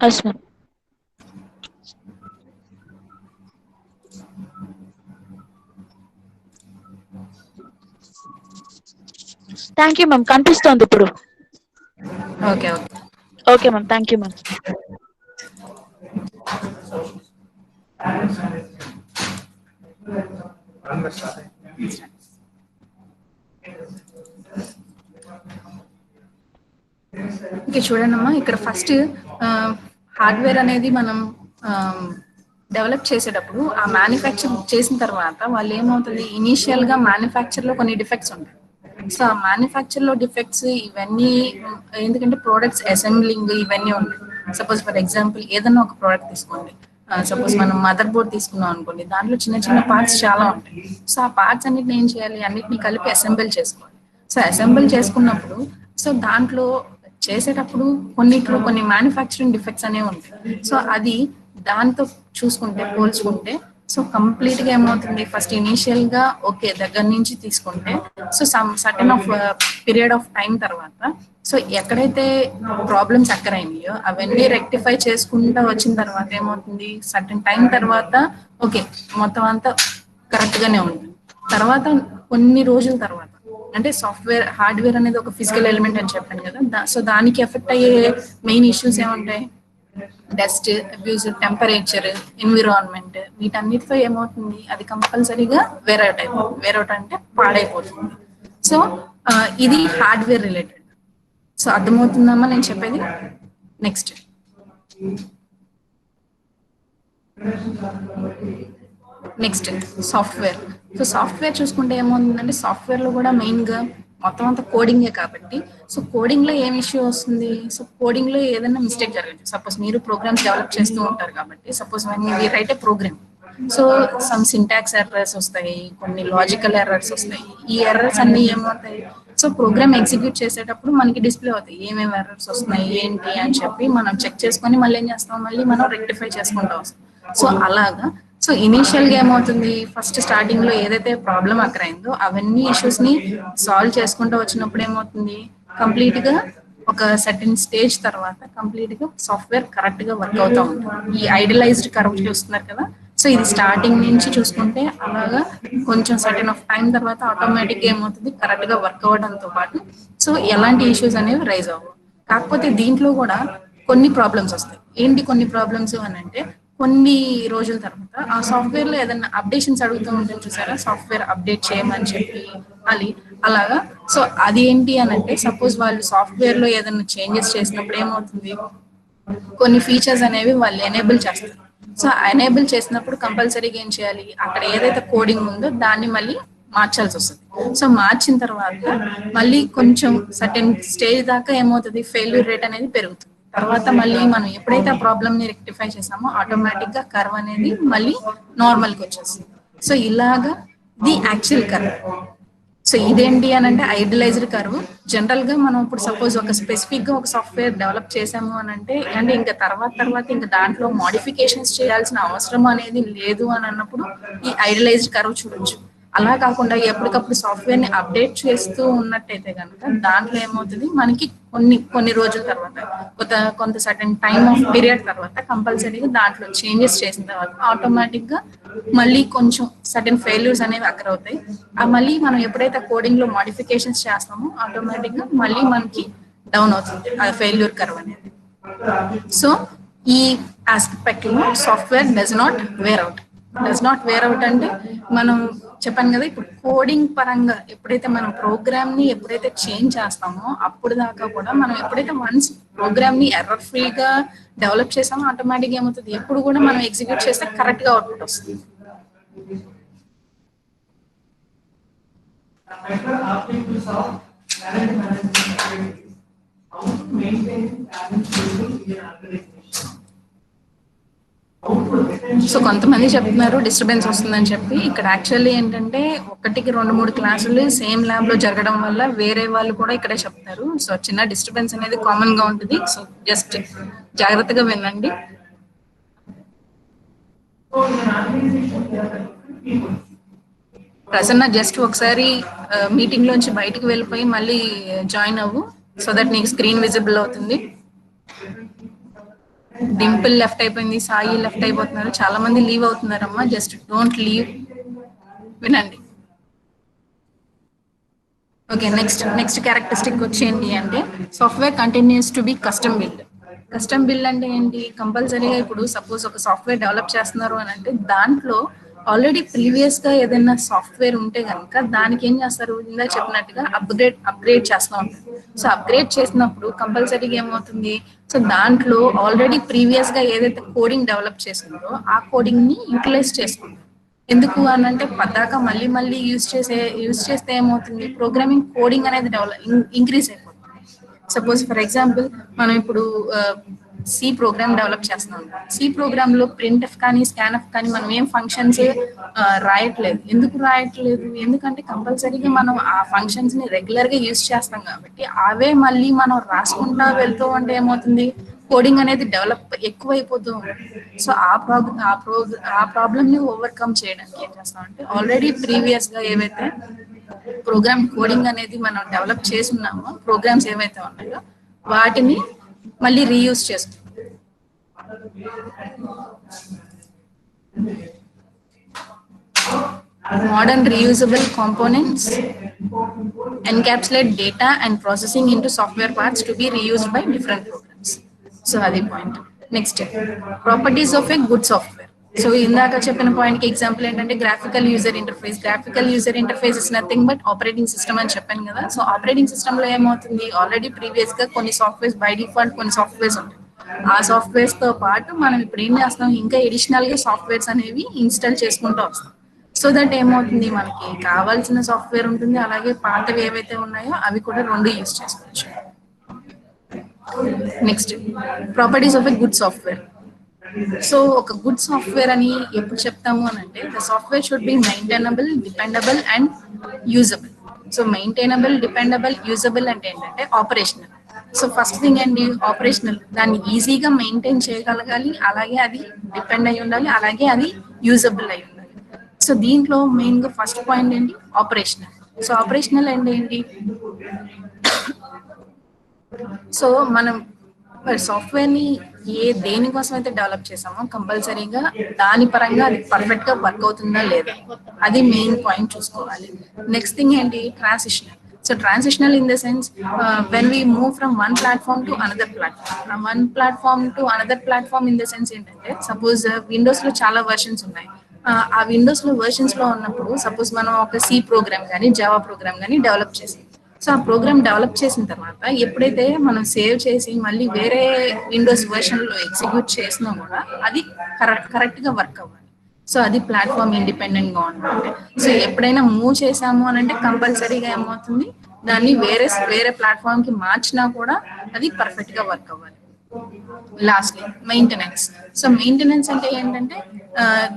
[SPEAKER 4] Yes ma'am. Thank you ma'am, కనిపిస్తోంది ఇప్పుడు.
[SPEAKER 1] Okay okay
[SPEAKER 4] okay ma'am, thank you ma'am.
[SPEAKER 1] Okay చూడండి అమ్మా, ఇక్కడ ఫస్ట్ హార్డ్వేర్ అనేది మనం డెవలప్ చేసేటప్పుడు ఆ మ్యానుఫ్యాక్చర్ చేసిన తర్వాత వాళ్ళు ఏమవుతుంది, ఇనీషియల్ గా మ్యానుఫ్యాక్చర్ లో కొన్ని డిఫెక్ట్స్ ఉంటాయి. సో ఆ మ్యానుఫ్యాక్చర్ లో డిఫెక్ట్స్ ఇవన్నీ ఎందుకంటే ప్రోడక్ట్స్ అసెంబ్లింగ్ ఇవన్నీ ఉంటాయి. సపోజ్ ఫర్ ఎగ్జాంపుల్ ఏదైనా ఒక ప్రోడక్ట్ తీసుకోండి, సపోజ్ మనం మదర్ బోర్డ్ తీసుకున్నాం అనుకోండి, దాంట్లో చిన్న చిన్న పార్ట్స్ చాలా ఉంటాయి. సో ఆ పార్ట్స్ అన్నిటిని ఏం చేయాలి, అన్నిటిని కలిపి అసెంబుల్ చేసుకోవాలి. సో అసెంబుల్ చేసుకున్నప్పుడు సో దాంట్లో చేసేటప్పుడు కొన్నిట్లో కొన్ని మ్యానుఫ్యాక్చరింగ్ డిఫెక్ట్స్ అనేవి ఉంటాయి. సో అది దాంతో పోల్చుకుంటే సో కంప్లీట్ గా ఏమవుతుంది, ఫస్ట్ ఇనీషియల్ గా ఓకే దగ్గర నుంచి తీసుకుంటే so certain of period of time తర్వాత సో ఎక్కడైతే ప్రాబ్లమ్స్ అక్కరైనాయో అవన్నీ రెక్టిఫై చేసుకుంటూ వచ్చిన తర్వాత ఏమవుతుంది, సర్టెన్ టైం తర్వాత ఓకే మొత్తం అంతా కరెక్ట్ గానే ఉంటుంది. తర్వాత కొన్ని రోజుల తర్వాత అంటే సాఫ్ట్వేర్ హార్డ్వేర్ అనేది ఒక ఫిజికల్ ఎలిమెంట్ అని చెప్పాను కదా, సో దానికి ఎఫెక్ట్ అయ్యే మెయిన్ ఇష్యూస్ ఏముంటాయి, డస్ట్, అబ్యూజ్, టెంపరేచర్, ఎన్విరాన్మెంట్, వీటన్నిటితో ఏమవుతుంది అది కంపల్సరీగా వేరౌట్ అయిపోతుంది. వేరౌట్ అంటే పాడైపోతుంది. సో ఇది హార్డ్వేర్ రిలేటెడ్. సో అర్థమవుతుందమ్మా నేను చెప్పేది? Next software. సో సాఫ్ట్వేర్ చూసుకుంటే ఏమవుతుందంటే సాఫ్ట్వేర్లో కూడా మెయిన్గా మొత్తం అంతా కోడింగే కాబట్టి సో కోడింగ్లో ఏం ఇష్యూ వస్తుంది? సో కోడింగ్లో ఏదైనా మిస్టేక్ జరగచ్చు. సపోజ్ మీరు ప్రోగ్రామ్స్ డెవలప్ చేస్తూ ఉంటారు కాబట్టి suppose we write a program, so some syntax errors వస్తాయి, కొన్ని లాజికల్ ఎర్రర్స్ వస్తాయి. ఈ ఎర్రర్స్ అన్ని ఏమవుతాయి? సో ప్రోగ్రామ్ ఎగ్జిక్యూట్ చేసేటప్పుడు మనకి డిస్ప్లే అవుతాయి ఏమేమి ఎర్రర్స్ వస్తున్నాయి ఏంటి అని చెప్పి మనం చెక్ చేసుకొని మళ్ళీ ఏం చేస్తాం, మళ్ళీ మనం రెక్టిఫై చేసుకుంటూ వస్తాం. సో అలాగా సో ఇనీషియల్ గా ఏమవుతుంది, ఫస్ట్ స్టార్టింగ్ లో ఏదైతే ప్రాబ్లం అక్కడ అయిందో అవన్నీ ఇష్యూస్ ని సాల్వ్ చేసుకుంటూ వచ్చినప్పుడు ఏమవుతుంది, కంప్లీట్ గా ఒక సర్టెన్ స్టేజ్ తర్వాత కంప్లీట్ గా సాఫ్ట్వేర్ కరెక్ట్ గా వర్క్ అవుతూ ఉంటుంది. ఈ ఐడియలైజ్డ్ కర్వ్ చూస్తున్నారు కదా, సో ఇది స్టార్టింగ్ నుంచి చూసుకుంటే అలాగా కొంచెం సర్టెన్ ఆఫ్ టైం తర్వాత ఆటోమేటిక్ గా ఏమవుతుంది, కరెక్ట్ గా వర్క్ అవ్వడంతో పాటు సో ఎలాంటి ఇష్యూస్ అనేవి రైజ్ అవ్వవు. కాకపోతే దీంట్లో కూడా కొన్ని ప్రాబ్లమ్స్ వస్తాయి. ఏంటి కొన్ని ప్రాబ్లమ్స్ అని అంటే, కొన్ని రోజుల తర్వాత ఆ సాఫ్ట్వేర్ లో ఏదైనా అప్డేషన్స్ అడుగుతూ ఉంటుంది చూసారా, సాఫ్ట్వేర్ అప్డేట్ చేయమని చెప్పి అది అలాగా. సో అది ఏంటి అని అంటే, సపోజ్ వాళ్ళు సాఫ్ట్వేర్ లో ఏదైనా చేంజెస్ చేసినప్పుడు ఏమవుతుంది, కొన్ని ఫీచర్స్ అనేవి వాళ్ళు ఎనేబుల్ చేస్తారు. సో ఎనేబుల్ చేసినప్పుడు కంపల్సరీగా ఏం చేయాలి, అక్కడ ఏదైతే కోడింగ్ ఉందో దాన్ని మళ్ళీ మార్చాల్సి వస్తుంది. సో మార్చిన తర్వాత మళ్ళీ కొంచెం సర్టెన్ స్టేజ్ దాకా ఏమవుతుంది, ఫెయిల్యూర్ రేట్ అనేది పెరుగుతుంది. తర్వాత మళ్ళీ మనం ఎప్పుడైతే ఆ ప్రాబ్లమ్ ని రెక్టిఫై చేసామో ఆటోమేటిక్ గా కర్వ్ అనేది మళ్ళీ నార్మల్ కి వచ్చేస్తుంది. సో ఇలాగా ది యాక్చువల్ కర్వ్. సో ఇదేంటి అని అంటే ఐడియలైజ్డ్ కర్వ్. జనరల్ గా మనం ఇప్పుడు సపోజ్ ఒక స్పెసిఫిక్ గా ఒక సాఫ్ట్వేర్ డెవలప్ చేసాము అని అంటే ఇంకా తర్వాత ఇంకా దాంట్లో మోడిఫికేషన్స్ చేయాల్సిన అవసరం అనేది లేదు అని అన్నప్పుడు ఈ ఐడియలైజ్డ్ కర్వ్ చూడొచ్చు. అలా కాకుండా ఎప్పటికప్పుడు సాఫ్ట్వేర్ ని అప్డేట్ చేస్తూ ఉన్నట్టయితే కనుక దాంట్లో ఏమవుతుంది, మనకి కొన్ని రోజుల తర్వాత కొంత సర్టెన్ టైమ్ ఆఫ్ పీరియడ్ తర్వాత కంపల్సరీగా దాంట్లో చేంజెస్ చేసిన తర్వాత ఆటోమేటిక్ గా మళ్ళీ కొంచెం సర్టెన్ ఫెయిల్యూర్స్ అనేవి అక్కడ అవుతాయి. ఆ మళ్ళీ మనం ఎప్పుడైతే కోడింగ్ లో మోడిఫికేషన్స్ చేస్తామో ఆటోమేటిక్ గా మళ్ళీ మనకి డౌన్ అవుతుంది ఆ ఫెయిల్యూర్ కర్వ్ అనేది. సో ఈ ఆస్పెక్ట్ లో software does not wear out అంటే మనం చెప్పాను కదా, ఇప్పుడు కోడింగ్ పరంగా ఎప్పుడైతే మనం ప్రోగ్రామ్ ని ఎప్పుడైతే చేంజ్ చేస్తామో అప్పుడు దాకా కూడా మనం ఎప్పుడైతే వన్స్ ప్రోగ్రామ్ ని ఎర్రర్ ఫ్రీగా డెవలప్ చేసామో ఆటోమేటిక్ ఏమవుతుంది, ఎప్పుడు కూడా మనం ఎగ్జిక్యూట్ చేస్తే కరెక్ట్ గా అవుట్పుట్ వస్తుంది. సో కొంతమంది చెప్తున్నారు డిస్టర్బెన్స్ వస్తుందని చెప్పి. ఇక్కడ యాక్చువల్లీ ఏంటంటే 1-2-3 క్లాసులు సేమ్ ల్యాబ్ లో జరగడం వల్ల వేరే వాళ్ళు కూడా ఇక్కడే చెప్తారు. సో చిన్న డిస్టర్బెన్స్ అనేది కామన్ గా ఉంటుంది. సో జస్ట్ జాగ్రత్తగా వినండి. ప్రసన్న జస్ట్ ఒకసారి మీటింగ్ లోంచి బయటికి వెళ్ళిపోయి మళ్ళీ జాయిన్ అవ్వు, సో దట్ నీకు స్క్రీన్ విజిబుల్ అవుతుంది. డింపుల్ లెఫ్ట్ అయిపోయింది, సాయి లెఫ్ట్ అయిపోతున్నారు, చాలా మంది లీవ్ అవుతున్నారమ్మా. జస్ట్ డోంట్ లీవ్, వినండి. ఓకే, నెక్స్ట్ క్యారెక్టరిస్టిక్ వచ్చేయండి అంటే software continues to be custom build. Custom build అంటే ఏంటి, కంపల్సరీగా ఇప్పుడు సపోజ్ ఒక సాఫ్ట్వేర్ డెవలప్ చేస్తున్నారు అని అంటే దాంట్లో ఆల్రెడీ ప్రీవియస్ గా ఏదైనా సాఫ్ట్వేర్ ఉంటే కనుక దానికి ఏం చేస్తారు, ఇందాక చెప్పినట్టుగా అప్గ్రేడ్ చేస్తూ ఉంటారు. సో అప్గ్రేడ్ చేసినప్పుడు కంపల్సరీగా ఏమవుతుంది, సో దాంట్లో ఆల్రెడీ ప్రీవియస్ గా ఏదైతే కోడింగ్ డెవలప్ చేసిందో ఆ కోడింగ్ ని యూటిలైజ్ చేసుకుంటారు. ఎందుకు అని అంటే పద్దాక మళ్ళీ యూజ్ చేస్తే ఏమవుతుంది, ప్రోగ్రామింగ్ కోడింగ్ అనేది ఇంక్రీజ్ అయిపోతుంది. సపోజ్ ఫర్ ఎగ్జాంపుల్ మనం ఇప్పుడు సి ప్రోగ్రామ్ డెవలప్ చేస్తున్నాం. సి ప్రోగ్రామ్ లో ప్రింట్ఎఫ్ కానీ స్కాన్ఎఫ్ కానీ మనం ఏం ఫంక్షన్స్ రాయట్లేదు. ఎందుకు రాయట్లేదు, ఎందుకంటే కంపల్సరీగా మనం ఆ ఫంక్షన్స్ ని రెగ్యులర్ గా యూజ్ చేస్తాం కాబట్టి అవే మళ్ళీ మనం రాసుకుంటా వెళ్తూ ఉంటే ఏమవుతుంది, కోడింగ్ అనేది డెవలప్ ఎక్కువైపోతూ ఉంటుంది. సో ఆ ప్రాబ్లమ్ ని ఓవర్కమ్ చేయడానికి ఏం చేస్తామంటే ఆల్రెడీ ప్రీవియస్ గా ఏవైతే ప్రోగ్రామ్ కోడింగ్ అనేది మనం డెవలప్ చేస్తున్నామో ప్రోగ్రామ్స్ ఏవైతే ఉన్నాయో వాటిని మళ్ళీ రీయూజ్ చేసుకుంటాం. Modern reusable components encapsulate data and processing into software parts to be reused by different programs. So that's the point. Next, properties of a good software. So ఇందాక చెప్పిన పాయింట్ కి example ఏంటంటే graphical user interface. Graphical user interface is nothing but operating system అని చెప్పాను కదా. So operating system లో ఏమవుతుంది, already previous గా కొన్ని సాఫ్ట్వేర్స్ బై డిఫాల్ట్ కొన్ని సాఫ్ట్వేర్స్ ఉంటాయి. ఆ సాఫ్ట్వేర్స్ తో పాటు మనం ఇప్పుడు ఏం చేస్తాం, ఇంకా ఎడిషనల్ గా సాఫ్ట్వేర్స్ అనేవి ఇన్స్టాల్ చేసుకుంటూ వస్తాం. సో దట్ ఏమవుతుంది, మనకి కావాల్సిన సాఫ్ట్వేర్ ఉంటుంది, అలాగే పాతవి ఏవైతే ఉన్నాయో అవి కూడా రెండు యూజ్ చేసుకోవచ్చు. Next, properties of a good software. So ఒక గుడ్ సాఫ్ట్వేర్ అని ఎప్పుడు చెప్తాము అని అంటే, the software should be maintainable, dependable and usable. So maintainable, dependable, usable అంటే ఏంటంటే ఆపరేషనల్. సో ఫస్ట్ థింగ్ ఏంటి, ఆపరేషనల్. దాన్ని ఈజీగా మెయింటైన్ చేయగలగాలి, అలాగే అది డిపెండ్ అయి ఉండాలి, అలాగే అది యూజబుల్ అయి ఉండాలి. సో దీంట్లో మెయిన్ గా ఫస్ట్ పాయింట్ ఏంటి, ఆపరేషనల్. సో ఆపరేషనల్ అంటే ఏంటి, సో మనం సాఫ్ట్వేర్ ని దేనికోసం అయితే డెవలప్ చేసామో కంపల్సరీగా దాని పరంగా అది పర్ఫెక్ట్ గా వర్క్ అవుతుందా లేదా, అది మెయిన్ పాయింట్ చూసుకోవాలి. నెక్స్ట్ థింగ్ ఏంటి, transitional. So transitional in the sense when we move from one platform to another platform. One platform to another platform in the sense ఏంటంటే, సపోజ్ విండోస్ లో చాలా versions ఉన్నాయి. ఆ విండోస్ లో versions లో ఉన్నప్పుడు సపోజ్ మనం ఒక సి ప్రోగ్రామ్ కానీ జావా ప్రోగ్రామ్ కానీ డెవలప్ చేసాం. సో ఆ ప్రోగ్రామ్ డెవలప్ చేసిన తర్వాత ఎప్పుడైతే మనం సేవ్ చేసి మళ్ళీ వేరే విండోస్ వర్షన్ లో ఎగ్జిక్యూట్ చేసినా కూడా అది కరెక్ట్ గా వర్క్ అవ్వాలి. సో అది ప్లాట్ఫామ్ ఇండిపెండెంట్ గా ఉండాలి. సో ఎప్పుడైనా మూవ్ చేసాము అని అంటే కంపల్సరీగా ఏమవుతుంది, దాన్ని వేరే ప్లాట్ఫామ్ కి మార్చినా కూడా అది పర్ఫెక్ట్ గా వర్క్ అవ్వాలి. Lastly, maintenance. సో మెయింటెనెన్స్ అంటే ఏంటంటే,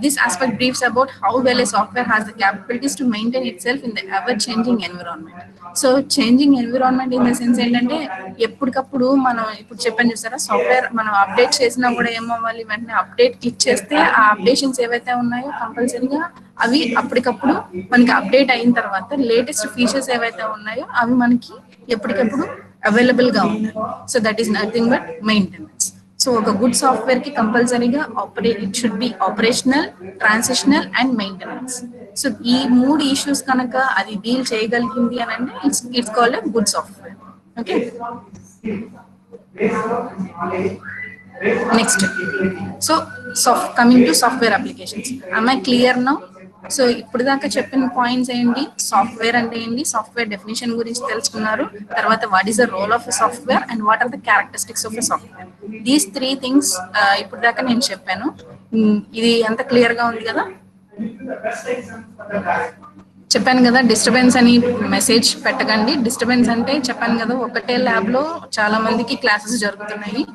[SPEAKER 1] this aspect briefs about how well A software has the capabilities to maintain it self in the ever changing environment. So changing environment in the sense ఏంటంటే, ఎప్పటికప్పుడు మనం ఇప్పుడు చెప్పాను చూసారా, software మనం update చేసినా కూడా ఏమవ్వాలి, వెంటనే అప్డేట్ క్లిక్ చేస్తే ఆ అప్డేషన్స్ ఏవైతే ఉన్నాయో కంపల్సరీగా అవి అప్పటికప్పుడు మనకి అప్డేట్ అయిన తర్వాత లేటెస్ట్ ఫీచర్స్ ఏవైతే ఉన్నాయో అవి మనకి ఎప్పటికప్పుడు అవైలబుల్ గా ఉంటాయి. So that is nothing but maintenance. So ఒక గుడ్ సాఫ్ట్వేర్ కి కంపల్సరీగా it should be operational, transitional and maintenance. So ఈ మూడు ఇష్యూస్ కనుక అది డీల్ చేయగలిగింది అని అంటే it's called a good software. Okay, next. So coming to software applications, am I clear now? So ఇప్పుడు దాకా చెప్పిన పాయింట్స్ ఏంటి, సాఫ్ట్వేర్ అంటే ఏంటి, సాఫ్ట్వేర్ డెఫినేషన్ గురించి తెలుసుకున్నారు. తర్వాత what is the role of a software and what are the characteristics of a software. These 3 things ఇప్పుడు దాకా నేను చెప్పాను. ఇది ఎంత క్లియర్ గా ఉంది కదా. చెప్పాను కదా, డిస్టర్బెన్స్ అని మెసేజ్ పెట్టకండి. డిస్టర్బెన్స్ అంటే చెప్పాను కదా, ఒకటే ల్యాబ్ లో చాలా మందికి క్లాసెస్ జరుగుతున్నాయి.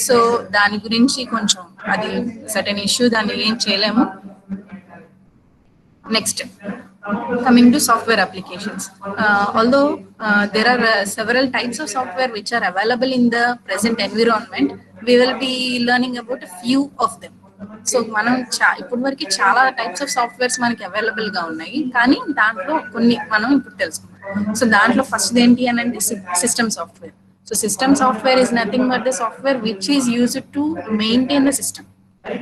[SPEAKER 1] సో దాని గురించి కొంచెం అది సర్టెన్ ఇష్యూ, దాన్ని ఏం చేయలేము. Next, coming to software applications. Although there are several types of software which are available in the present environment, we will be learning about a few of them. So మనం ఇప్పటి వరకు చాలా types of softwares మనకి available గా ఉన్నాయి, కానీ దాంట్లో కొన్ని మనం ఇప్పుడు తెలుసుకున్నాం. సో దాంట్లో ఫస్ట్ ఏంటి అని అంటే system software. So system software is nothing but the software which is used to maintain the system.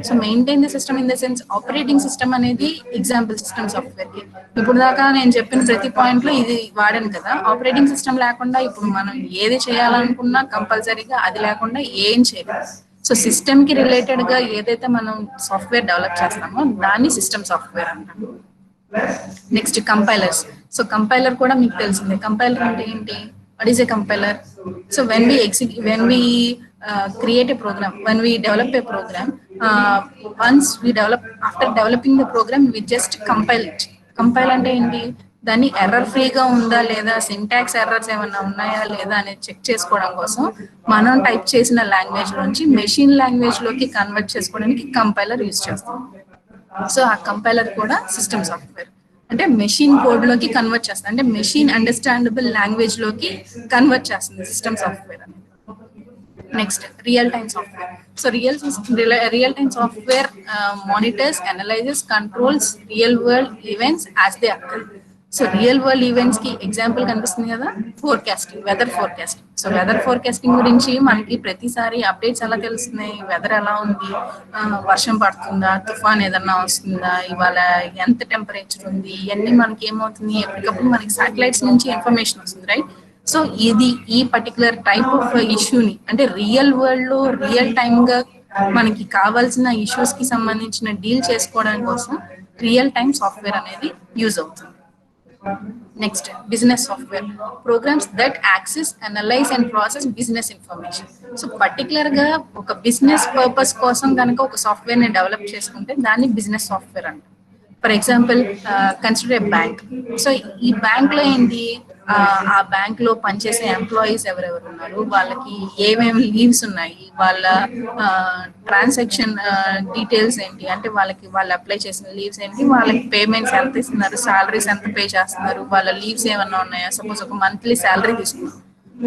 [SPEAKER 1] So maintain the system in the sense operating system అనేది ఎగ్జాంపుల్ సిస్టమ్ సాఫ్ట్వేర్ కి. ఇప్పుడు దాకా నేను చెప్పిన ప్రతి పాయింట్ లో ఇది వాడాను కదా. ఆపరేటింగ్ సిస్టమ్ లేకుండా ఇప్పుడు మనం ఏది చేయాలనుకున్నా కంపల్సరీగా అది లేకుండా ఏం చేయలేదు. సో సిస్టమ్ కి రిలేటెడ్ గా ఏదైతే మనం సాఫ్ట్వేర్ డెవలప్ చేస్తామో దాన్ని సిస్టమ్ సాఫ్ట్వేర్ అంటాం. Next, compilers. సో కంపైలర్ కూడా మీకు తెలిసిందే. కంపైలర్ అంటే ఏంటి, what is a compiler? So when we create a program, when we develop a program, after developing the program we just compile it. Compile అంటే ఏంటి, దాన్ని error ఫ్రీగా ఉందా లేదా, సింటాక్స్ ఎర్రర్స్ ఏమైనా ఉన్నాయా లేదా అనేది చెక్ చేసుకోవడం కోసం మనం టైప్ చేసిన లాంగ్వేజ్ నుంచి మెషిన్ లాంగ్వేజ్ లోకి కన్వర్ట్ చేసుకోవడానికి కంపైలర్ యూజ్ చేస్తాం. సో ఆ కంపైలర్ కూడా సిస్టమ్ సాఫ్ట్వేర్. అంటే మెషిన్ కోడ్ లోకి కన్వర్ట్ చేస్తుంది, అంటే మెషిన్ అండర్స్టాండబుల్ లాంగ్వేజ్ లోకి కన్వర్ట్ చేస్తుంది సిస్టమ్ సాఫ్ట్వేర్ అనేది. Next, real time software. So real time software monitors, analyses, controls real world events as they occur. So real world events కి example కనిపిస్తుంది కదా, forecasting, weather forecasting. So weather forecasting గురించి మనకి ప్రతిసారి updates ఎలా తెలుస్తున్నాయి, weather ఎలా ఉంది, వర్షం పడుతుందా, తుఫాన్ ఏదన్నా వస్తుందా, ఇవాళ ఎంత టెంపరేచర్ ఉంది, ఇవన్నీ మనకి ఏమవుతుంది, ఎప్పటికప్పుడు మనకి సాటిలైట్స్ నుంచి ఇన్ఫర్మేషన్ వస్తుంది, రైట్. సో ఇది ఈ పర్టికులర్ టైప్ ఆఫ్ ఇష్యూని అంటే రియల్ వరల్డ్ లో రియల్ టైమ్ గా మనకి కావాల్సిన ఇష్యూస్ కి సంబంధించిన డీల్ చేసుకోవడం కోసం రియల్ టైమ్ సాఫ్ట్వేర్ అనేది యూజ్ అవుతుంది. Next business software programmes that access analyse and process business information. So particular గా ఒక బిజినెస్ పర్పస్ కోసం కనుక ఒక సాఫ్ట్వేర్ ని డెవలప్ చేసుకుంటే దాన్ని బిజినెస్ సాఫ్ట్వేర్ అంటారు. For example consider A bank. So ఈ బ్యాంక్ లో ఏంటి, ఆ బ్యాంక్ లో పనిచేసే ఎంప్లాయీస్ ఎవరెవరు ఉన్నారు, వాళ్ళకి ఏమేమి లీవ్స్ ఉన్నాయి, వాళ్ళ ట్రాన్సాక్షన్ డీటెయిల్స్ ఏంటి, అంటే వాళ్ళు అప్లై చేసిన లీవ్స్ ఏంటి, వాళ్ళకి పేమెంట్స్ ఎంత ఇస్తున్నారు, సాలరీస్ ఎంత పే చేస్తున్నారు, వాళ్ళ లీవ్స్ ఏమన్నా ఉన్నాయా. సపోజ్ ఒక మంత్లీ శాలరీ తీసుకున్నారు,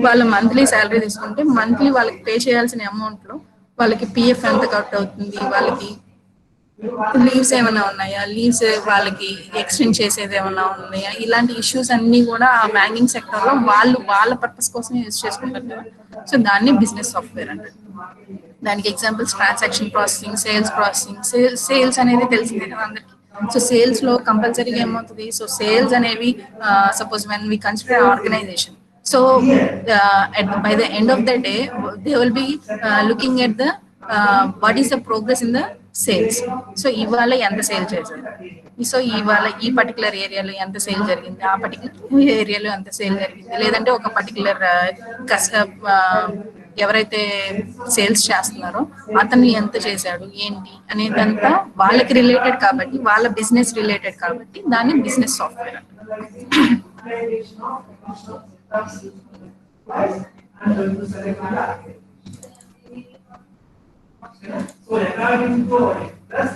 [SPEAKER 1] వాళ్ళ మంత్లీ శాలరీ తీసుకుంటే మంత్లీ వాళ్ళకి పే చేయాల్సిన అమౌంట్ లో వాళ్ళకి పిఎఫ్ ఎంత కట్ అవుతుంది, వాళ్ళకి లీవ్స్ ఏమైనా ఉన్నాయా, లీవ్స్ వాళ్ళకి ఎక్స్టెండ్ చేసేది ఏమైనా ఉన్నాయా, ఇలాంటి ఇష్యూస్ అన్ని కూడా ఆ బ్యాంకింగ్ సెక్టర్ లో వాళ్ళ పర్పస్ కోసం యూజ్ చేసుకుంటారు కదా. సో దాన్ని బిజినెస్ సాఫ్ట్వేర్ అంటారు. దానికి examples transaction processing, sales processing. Sales అనేది తెలిసిందే కదా అందరికి. సో సేల్స్ లో కంపల్సరీగా ఏమవుతుంది, సో సేల్స్ అనేవి suppose when we consider organization. So by the end of the day they will be looking at the what is the progress in the sales. So ఇవాళ ఎంత సేల్ చేశారు, so ఇవాళ ఈ particular ఏరియాలో ఎంత sale జరిగింది, ఆ పర్టికులర్ ఏరియాలో ఎంత సేల్ జరిగింది, లేదంటే ఒక పర్టికులర్ ఎవరైతే సేల్స్ చేస్తున్నారో అతను ఎంత చేశాడు ఏంటి అనేదంతా వాళ్ళకి రిలేటెడ్ కాబట్టి, వాళ్ళ బిజినెస్ రిలేటెడ్ కాబట్టి దాన్ని బిజినెస్ సాఫ్ట్వేర్ అంటారు.
[SPEAKER 5] So according to interest,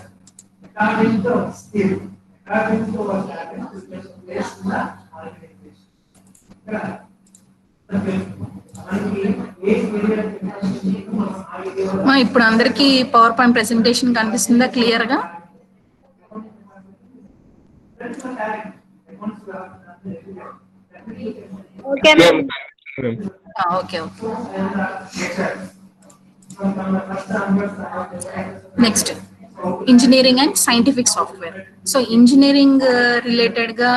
[SPEAKER 5] according to skill, according to what happens to place in the organization.
[SPEAKER 1] ఇప్పుడు అందరికి పవర్ పాయింట్ ప్రెజెంటేషన్ కనిపిస్తుందా క్లియర్ గా?
[SPEAKER 4] Okay ma'am.
[SPEAKER 1] Okay okay. Next engineering and scientific software. So engineering related గా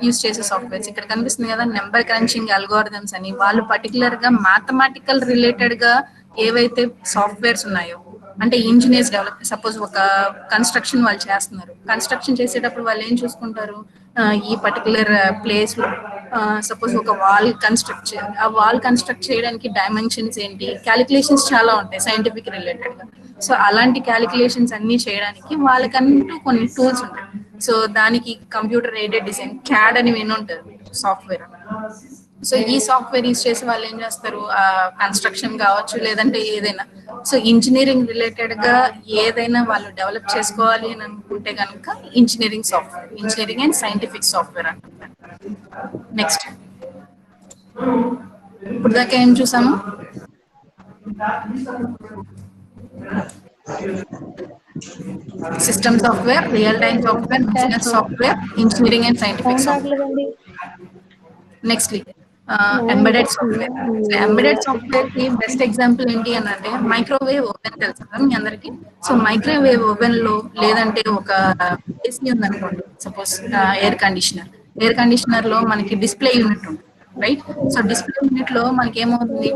[SPEAKER 1] use చేసే softwares ఇక్కడ కనిపిస్తుంది కదా, number crunching algorithms అని. వాళ్ళు పర్టికులర్ గా మ్యాథమెటికల్ రిలేటెడ్ గా ఏవైతే సాఫ్ట్వేర్స్ ఉన్నాయో, అంటే ఇంజనీర్స్ డెవలప్, సపోజ్ ఒక కన్స్ట్రక్షన్ వాళ్ళు చేస్తున్నారు, కన్స్ట్రక్షన్ చేసేటప్పుడు వాళ్ళు ఏం చూసుకుంటారు, ఈ పర్టికులర్ ప్లేస్ లో సపోజ్ ఒక వాల్ కన్స్ట్రక్ట్ చేయాలి, ఆ వాల్ కన్స్ట్రక్ట్ చేయడానికి డైమెన్షన్స్ ఏంటి, క్యాలిక్యులేషన్స్ చాలా ఉంటాయి సైంటిఫిక్ రిలేటెడ్ గా. సో అలాంటి క్యాలిక్యులేషన్స్ అన్ని చేయడానికి వాళ్ళకంటూ కొన్ని టూల్స్ ఉంటాయి. సో దానికి కంప్యూటర్ ఎయిడెడ్ డిజైన్, క్యాడ్ అని వినుంటారు సాఫ్ట్వేర్. సో ఈ సాఫ్ట్వేర్ యూజ్ చేసి వాళ్ళు ఏం చేస్తారు, కన్స్ట్రక్షన్ కావచ్చు లేదంటే ఏదైనా, సో ఇంజనీరింగ్ రిలేటెడ్ గా ఏదైనా వాళ్ళు డెవలప్ చేసుకోవాలి అని అనుకుంటే కనుక engineering software, engineering and scientific software అంటున్నారు. నెక్స్ట్ ఇప్పుడు దాకా ఏం చూసాము, system software, real time software, business software, engineering and scientific software. Next embedded software. Embedded software కి బెస్ట్ ఎగ్జాంపుల్ ఏంటి అని అంటే మైక్రోవేవ్ ఓవెన్ తెలుసు కదా మీ అందరికి. సో మైక్రోవేవ్ ఓవెన్ లో లేదంటే ఒక ఏసీ ఉంది అనుకోండి, సపోజ్ ఎయిర్ కండిషనర్ లో మనకి డిస్ప్లే యూనిట్ ఉంటుంది, రైట్. సో డిస్ప్లే యూనిట్ లో మనకి ఏమవుతుంది,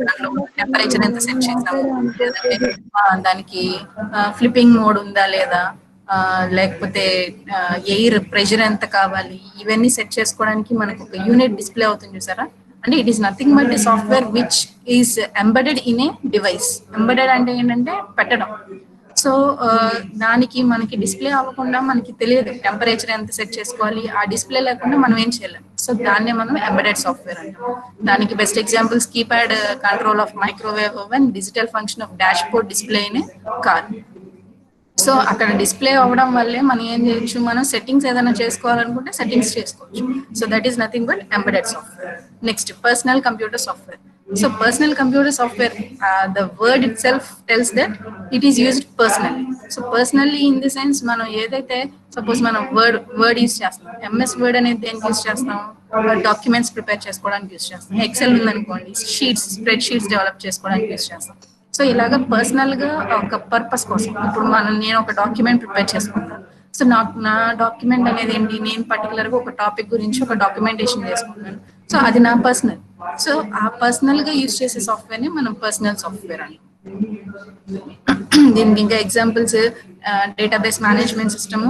[SPEAKER 1] దాంట్లో టెంపరేచర్ ఎంత సెట్ చేసాము, లేదంటే దానికి ఫ్లిప్పింగ్ మోడ్ ఉందా లేదా, లేకపోతే ఎయిర్ ప్రెషర్ ఎంత కావాలి, ఇవన్నీ సెట్ చేసుకోవడానికి మనకు ఒక యూనిట్ డిస్ప్లే అవుతుంది చూసారా. అంటే it is nothing but the software which is embedded in a device. Embedded అంటే ఏంటంటే పెట్టడం. సో దానికి మనకి డిస్ప్లే అవ్వకుండా మనకి తెలియదు టెంపరేచర్ ఎంత సెట్ చేసుకోవాలి, ఆ డిస్ప్లే లేకుండా మనం ఏం చేయలేం. సో దాన్నే మనం ఎంబెడెడ్ సాఫ్ట్వేర్ అంటాం. దానికి best examples keypad control of microwave oven, digital function of dashboard display in a car. So అక్కడ డిస్ప్లే అవ్వడం వల్లే మనం ఏం చేయొచ్చు, మనం సెట్టింగ్స్ ఏదైనా చేసుకోవాలనుకుంటే సెట్టింగ్స్ చేసుకోవచ్చు. So that is nothing but embedded software. Next personal computer software. So personal computer software, the word it self tells that it is used personally. So personally in the sense మనం ఏదైతే suppose మనం word use చేస్తాం, MS word అనేది దేనికి use చేస్తాం, documents prepare చేసుకోవడానికి use చేస్తాం. XL ఉందనుకోండి, స్ప్రెడ్ షీట్స్ డెవలప్ చేసుకోవడానికి యూజ్ చేస్తాం. సో ఇలాగా పర్సనల్ గా ఒక పర్పస్ కోసం, ఇప్పుడు నేను ఒక డాక్యుమెంట్ ప్రిపేర్ చేసుకుంటాను. సో నా డాక్యుమెంట్ అనేది ఏంటి, నేను పర్టికులర్ గా ఒక టాపిక్ గురించి ఒక డాక్యుమెంటేషన్ చేసుకుంటాను. సో అది నా పర్సనల్. సో ఆ పర్సనల్ గా యూజ్ చేసే సాఫ్ట్వేర్ ని మనం పర్సనల్ సాఫ్ట్వేర్ అని. దీనికి ఇంకా ఎగ్జాంపుల్స్ డేటాబేస్ మేనేజ్మెంట్ సిస్టమ్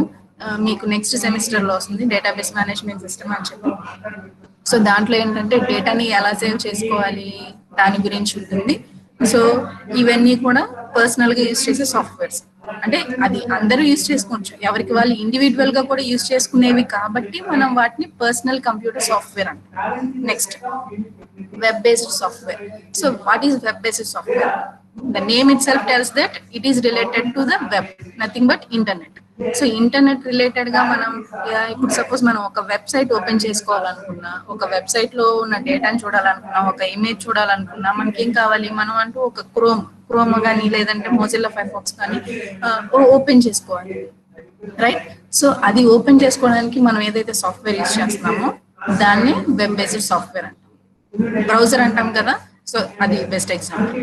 [SPEAKER 1] మీకు నెక్స్ట్ సెమిస్టర్ లో వస్తుంది, డేటాబేస్ మేనేజ్మెంట్ సిస్టమ్ అని చెప్పి. సో దాంట్లో ఏంటంటే డేటాని ఎలా సేవ్ చేసుకోవాలి దాని గురించి ఉంటుంది. సో ఇవన్నీ కూడా పర్సనల్ గా యూజ్ చేసే సాఫ్ట్వేర్స్. అంటే అది అందరూ యూజ్ చేసుకోవచ్చు, ఎవరికి వాళ్ళు ఇండివిజువల్ గా కూడా యూజ్ చేసుకునేవి కాబట్టి మనం వాటిని పర్సనల్ కంప్యూటర్ సాఫ్ట్వేర్ అంటాం. Next web based software. So what is web based software? The name itself tells that it is related to the web, nothing but internet. So internet related గా మనం ఇప్పుడు suppose మనం ఒక website open చేసుకోవాలనుకున్నా, ఒక website లో ఉన్న డేటాని చూడాలనుకున్నా, ఒక ఇమేజ్ చూడాలనుకున్నా, మనకి ఏం కావాలి? మనం అంటూ ఒక క్రోమ్ కానీ లేదంటే మొజిల్లా ఫైర్ఫాక్స్ కానీ ఓపెన్ చేసుకోవాలి, రైట్? సో అది ఓపెన్ చేసుకోవడానికి మనం ఏదైతే సాఫ్ట్వేర్ యూజ్ చేస్తున్నామో దాన్ని వెబ్ బేస్డ్ సాఫ్ట్వేర్ అంటాం. బ్రౌజర్ అంటాం కదా, సో అది best example.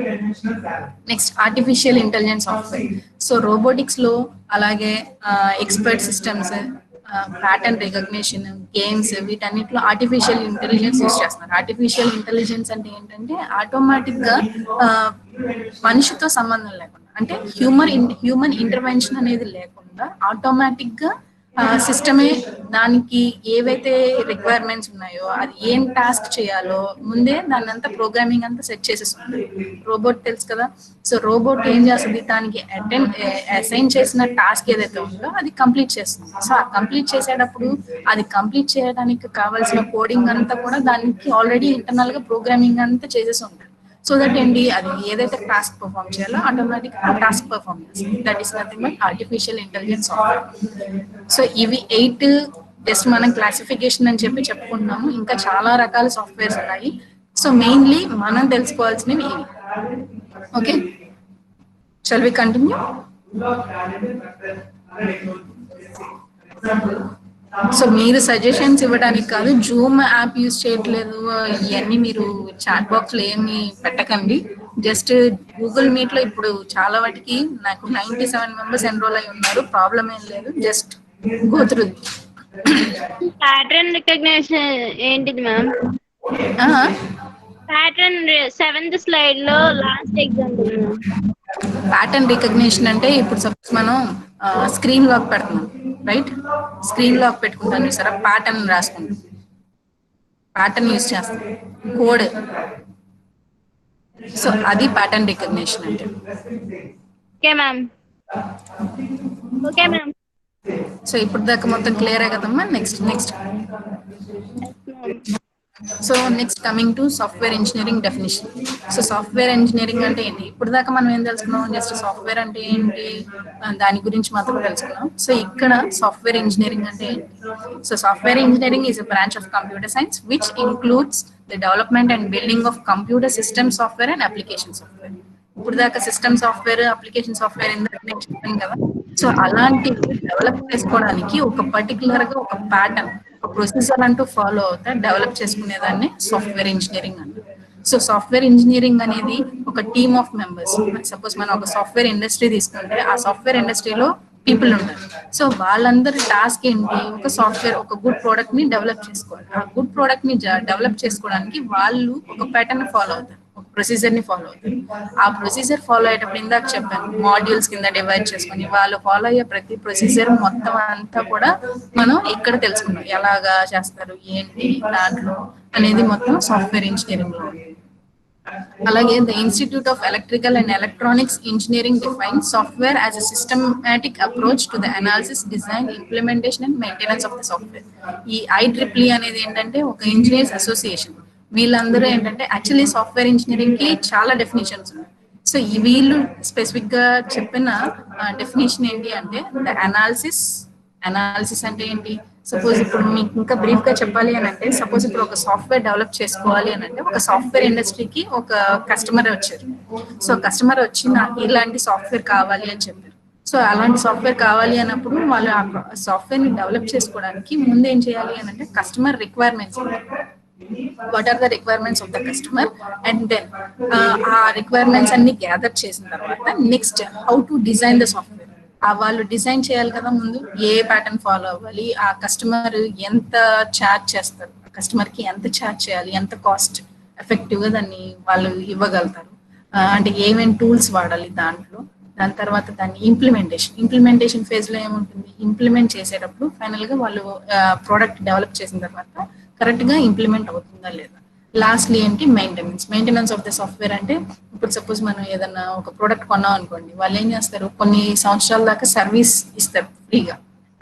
[SPEAKER 1] Next artificial intelligence software. So robotics లో అలాగే expert systems, pattern recognition, games, వీటన్నిటిలో ఆర్టిఫిషియల్ ఇంటెలిజెన్స్ యూజ్ చేస్తున్నారు. ఆర్టిఫిషియల్ ఇంటెలిజెన్స్ అంటే ఏంటంటే ఆటోమేటిక్ గా మనిషితో సంబంధం లేకుండా, అంటే హ్యూమన్ ఇంటర్వెన్షన్ అనేది లేకుండా ఆటోమేటిక్ గా సిస్టమే దానికి ఏవైతే రిక్వైర్మెంట్స్ ఉన్నాయో, అది ఏం టాస్క్ చేయాలో ముందే దాన్ని అంతా ప్రోగ్రామింగ్ అంతా సెట్ చేసేస్తుంది. రోబోట్ తెలుసు కదా, సో రోబోట్ ఏం చేస్తుంది? దానికి అసైన్ చేసిన టాస్క్ ఏదైతే ఉందో అది కంప్లీట్ చేస్తుంది. సో ఆ కంప్లీట్ చేసేటప్పుడు అది కంప్లీట్ చేయడానికి కావాల్సిన కోడింగ్ అంతా కూడా దానికి ఆల్రెడీ ఇంటర్నల్ గా ప్రోగ్రామింగ్ అంతా చేసేసి ఉంటుంది. సో దట్ ఏంటి, అది ఏదైతే టాస్క్ పర్ఫామ్ చేయాలో ఆటోమేటిక్ ఆ టాస్క్ పర్ఫామ్ చేస్తుంది. That is nothing but artificial intelligence software. So ఇవి 8 జస్ట్ మనం క్లాసిఫికేషన్ అని చెప్పి చెప్పుకుంటున్నాము. ఇంకా చాలా రకాల సాఫ్ట్వేర్స్ ఉన్నాయి. సో మెయిన్లీ మనం తెలుసుకోవాల్సినవి ఇవి. Okay, shall we continue? So మీరు సజెషన్స్ ఇవ్వడానికి కాదు, జూమ్ యాప్ యూజ్ చేయట్లేదు ఇవన్నీ మీరు చాట్ బాక్స్ లో ఏమి పెట్టకండి. జస్ట్ గూగుల్ మీట్ లో ఇప్పుడు చాలా వాటికి నాకు 97 మెంబర్స్ ఎన్రోల్ అయి ఉన్నారు, ప్రాబ్లం ఏం లేదు. Just go through.
[SPEAKER 6] Pattern recognition ఏంటిది మ్యామ్? ప్యాటర్న్ 7th స్లైడ్ లో లాస్ట్ ఎగ్జాంపుల్.
[SPEAKER 1] ప్యాటర్న్ రికగ్నిషన్ అంటే ఇప్పుడు సపోజ్ మనం స్క్రీన్ లాక్ పెడుతున్నాం, రైట్? స్క్రీన్ లాక్ పెట్టుకుంటాం చూసారా, ప్యాటర్న్ రాసుకుంటాం, ప్యాటర్న్ యూజ్ చేస్తాం, కోడ్. సో అది ప్యాటర్న్ రికగ్నిషన్ అంటే.
[SPEAKER 6] Okay ma'am, okay ma'am.
[SPEAKER 1] So ఇప్పుడు దాకా మొత్తం క్లియర్ కదమ్మా? Next so next coming to software engineering definition. So software engineering అంటే ఏంటి? ఇప్పుడు దాకా మనం ఏం తెలుసుకున్నాం? జస్ట్ సాఫ్ట్వేర్ అంటే ఏంటి దాని గురించి మాత్రం తెలుసుకున్నాం. సో ఇక్కడ సాఫ్ట్వేర్ ఇంజనీరింగ్ అంటే ఏంటి? So software engineering is a branch of computer science which includes the development and building of computer system software and application software. ఇప్పుడు దాకా సిస్టమ్ సాఫ్ట్వేర్, అప్లికేషన్ సాఫ్ట్వేర్ ఎందుకు నేను చెప్పాను కదా. సో అలాంటివి డెవలప్ చేసుకోవడానికి ఒక పర్టికులర్ గా ఒక ప్యాటర్న్, ఒక ప్రొసీజర్ అంటూ ఫాలో అవుతా డెవలప్ చేసుకునేదాన్ని సాఫ్ట్వేర్ ఇంజనీరింగ్ అంటారు. సో సాఫ్ట్వేర్ ఇంజనీరింగ్ అనేది ఒక టీమ్ ఆఫ్ మెంబర్స్. సపోజ్ మనం ఒక సాఫ్ట్వేర్ ఇండస్ట్రీ తీసుకుంటే ఆ సాఫ్ట్వేర్ ఇండస్ట్రీలో పీపుల్ ఉంటారు. సో వాళ్ళందరి టాస్క్ ఏంటి? ఒక సాఫ్ట్వేర్, ఒక గుడ్ ప్రోడక్ట్ ని డెవలప్ చేసుకోవాలి. ఆ గుడ్ ప్రోడక్ట్ ని డెవలప్ చేసుకోవడానికి వాళ్ళు ఒక ప్యాటర్న్ ఫాలో అవుతారు, ఒక ప్రొసీజర్ ని ఫాలో అవుతారు. ఆ ప్రొసీజర్ ఫాలో అయ్యేటప్పుడు ఇందాక చెప్పాను, మాడ్యూల్స్ కింద డివైడ్ చేసుకుని వాళ్ళు ఫాలో అయ్యే ప్రతి ప్రొసీజర్ మొత్తం అంతా కూడా మనం ఇక్కడ తెలుసుకున్నాం, ఎలాగా చేస్తారు ఏంటి దాంట్లో అనేది మొత్తం సాఫ్ట్వేర్ ఇంజనీరింగ్ లో. అలాగే the institute of electrical and electronics engineering define software as a systematic approach to the analysis, design, implementation and maintenance of the software. ఈ IEEE అనేది ఏంటంటే ఒక ఇంజనీర్స్ అసోసియేషన్. వీళ్ళందరూ ఏంటంటే యాక్చువల్లీ సాఫ్ట్వేర్ ఇంజనీరింగ్ కి చాలా డెఫినేషన్స్ ఉన్నాయి. సో వీళ్ళు స్పెసిఫిక్ గా చెప్పిన డెఫినేషన్ ఏంటి అంటే ద అనాలిసిస్ అంటే ఏంటి? సపోజ్ ఇప్పుడు మీకు ఇంకా బ్రీఫ్ గా చెప్పాలి అని అంటే, సపోజ్ ఇప్పుడు ఒక సాఫ్ట్వేర్ డెవలప్ చేసుకోవాలి అని అంటే ఒక సాఫ్ట్వేర్ ఇండస్ట్రీకి ఒక కస్టమర్ వచ్చారు. సో కస్టమర్ వచ్చి నాకు ఇలాంటి సాఫ్ట్వేర్ కావాలి అని చెప్పారు. సో అలాంటి సాఫ్ట్వేర్ కావాలి అన్నప్పుడు వాళ్ళు ఆ సాఫ్ట్వేర్ ని డెవలప్ చేసుకోవడానికి ముందు ఏం చేయాలి అని అంటే customer requirements, what are the requirements of the customer, and then ఆ రిక్వైర్మెంట్స్ అన్ని గ్యాదర్ చేసిన తర్వాత next how to design the software. వాళ్ళు డిజైన్ చేయాలి కదా ముందు, ఏ ప్యాటర్న్ ఫాలో అవ్వాలి, ఆ కస్టమర్ ఎంత ఛార్జ్ చేస్తారు, కస్టమర్ కి ఎంత ఛార్జ్ చేయాలి, ఎంత కాస్ట్ ఎఫెక్టివ్ గా దాన్ని వాళ్ళు ఇవ్వగలుగుతారు, అంటే ఏమేమి టూల్స్ వాడాలి దాంట్లో, దాని తర్వాత దాన్ని ఇంప్లిమెంటేషన్ ఫేజ్ లో ఏముంటుంది, ఇంప్లిమెంట్ చేసేటప్పుడు ఫైనల్ గా వాళ్ళు ప్రోడక్ట్ డెవలప్ చేసిన తర్వాత కరెక్ట్ గా ఇంప్లిమెంట్ అవుతుందా లేదా. లాస్ట్లీ ఏంటి, మెయింటెనెన్స్ ఆఫ్ ద సాఫ్ట్వేర్. అంటే ఇప్పుడు సపోజ్ మనం ఏదన్నా ఒక ప్రోడక్ట్ కొన్నాం అనుకోండి, వాళ్ళు ఏం చేస్తారు, కొన్ని సంవత్సరాల దాకా సర్వీస్ ఇస్తారు ఫ్రీగా.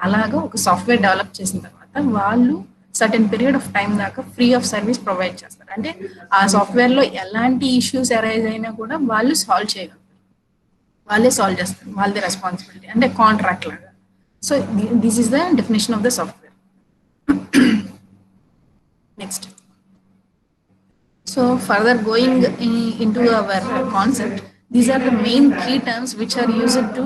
[SPEAKER 1] అలాగా ఒక సాఫ్ట్వేర్ డెవలప్ చేసిన తర్వాత వాళ్ళు సర్టెన్ పీరియడ్ ఆఫ్ టైం దాకా ఫ్రీ ఆఫ్ సర్వీస్ ప్రొవైడ్ చేస్తారు. అంటే ఆ సాఫ్ట్వేర్ లో ఎలాంటి ఇష్యూస్ అరైజ్ అయినా కూడా వాళ్ళు సాల్వ్ చేయగలరు, వాళ్ళే సాల్వ్ చేస్తారు, వాళ్ళదే రెస్పాన్సిబిలిటీ, అంటే కాంట్రాక్ట్ లాగా. So this is the definition of the software. Next, so further going into our concept, these are the main key terms which are used to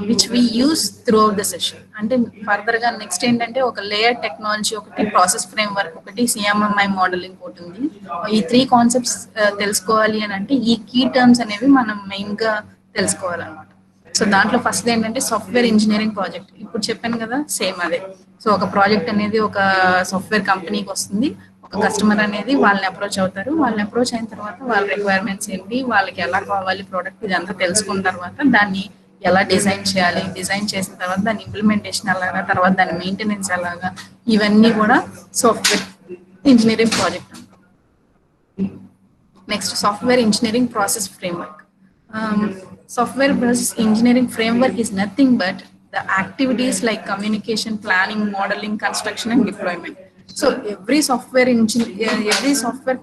[SPEAKER 1] which we use throughout the session. అంటే further గా next ఏంటంటే ఒక layer technology ఒకటి, process framework ఒకటి, సిఎంఎంఐ modelling ఒకటి ఉంది. ఈ 3 concepts తెలుసుకోవాలి అని అంటే ఈ కీ టర్మ్స్ అనేవి మనం మెయిన్ గా తెలుసుకోవాలన్నమాట. సో దాంట్లో ఫస్ట్ ఏంటంటే సాఫ్ట్వేర్ ఇంజనీరింగ్ ప్రాజెక్ట్. ఇప్పుడు చెప్పాను కదా, సేమ్ అదే. సో ఒక ప్రాజెక్ట్ అనేది ఒక సాఫ్ట్వేర్ కంపెనీకి వస్తుంది, ఒక కస్టమర్ అనేది వాళ్ళని అప్రోచ్ అవుతారు. వాళ్ళని అప్రోచ్ అయిన తర్వాత వాళ్ళ రిక్వైర్మెంట్స్ ఏంటి, వాళ్ళకి ఎలా కావాలి ప్రోడక్ట్, ఇదంతా తెలుసుకున్న తర్వాత దాన్ని ఎలా డిజైన్ చేయాలి, డిజైన్ చేసిన తర్వాత దాని ఇంప్లిమెంటేషన్ ఎలాగా, తర్వాత దాని మెయింటెనెన్స్ ఎలాగా, ఇవన్నీ కూడా software engineering project. Next, software engineering process framework. Software process engineering framework is nothing but the activities like communication, planning, modeling, construction, and deployment. So every software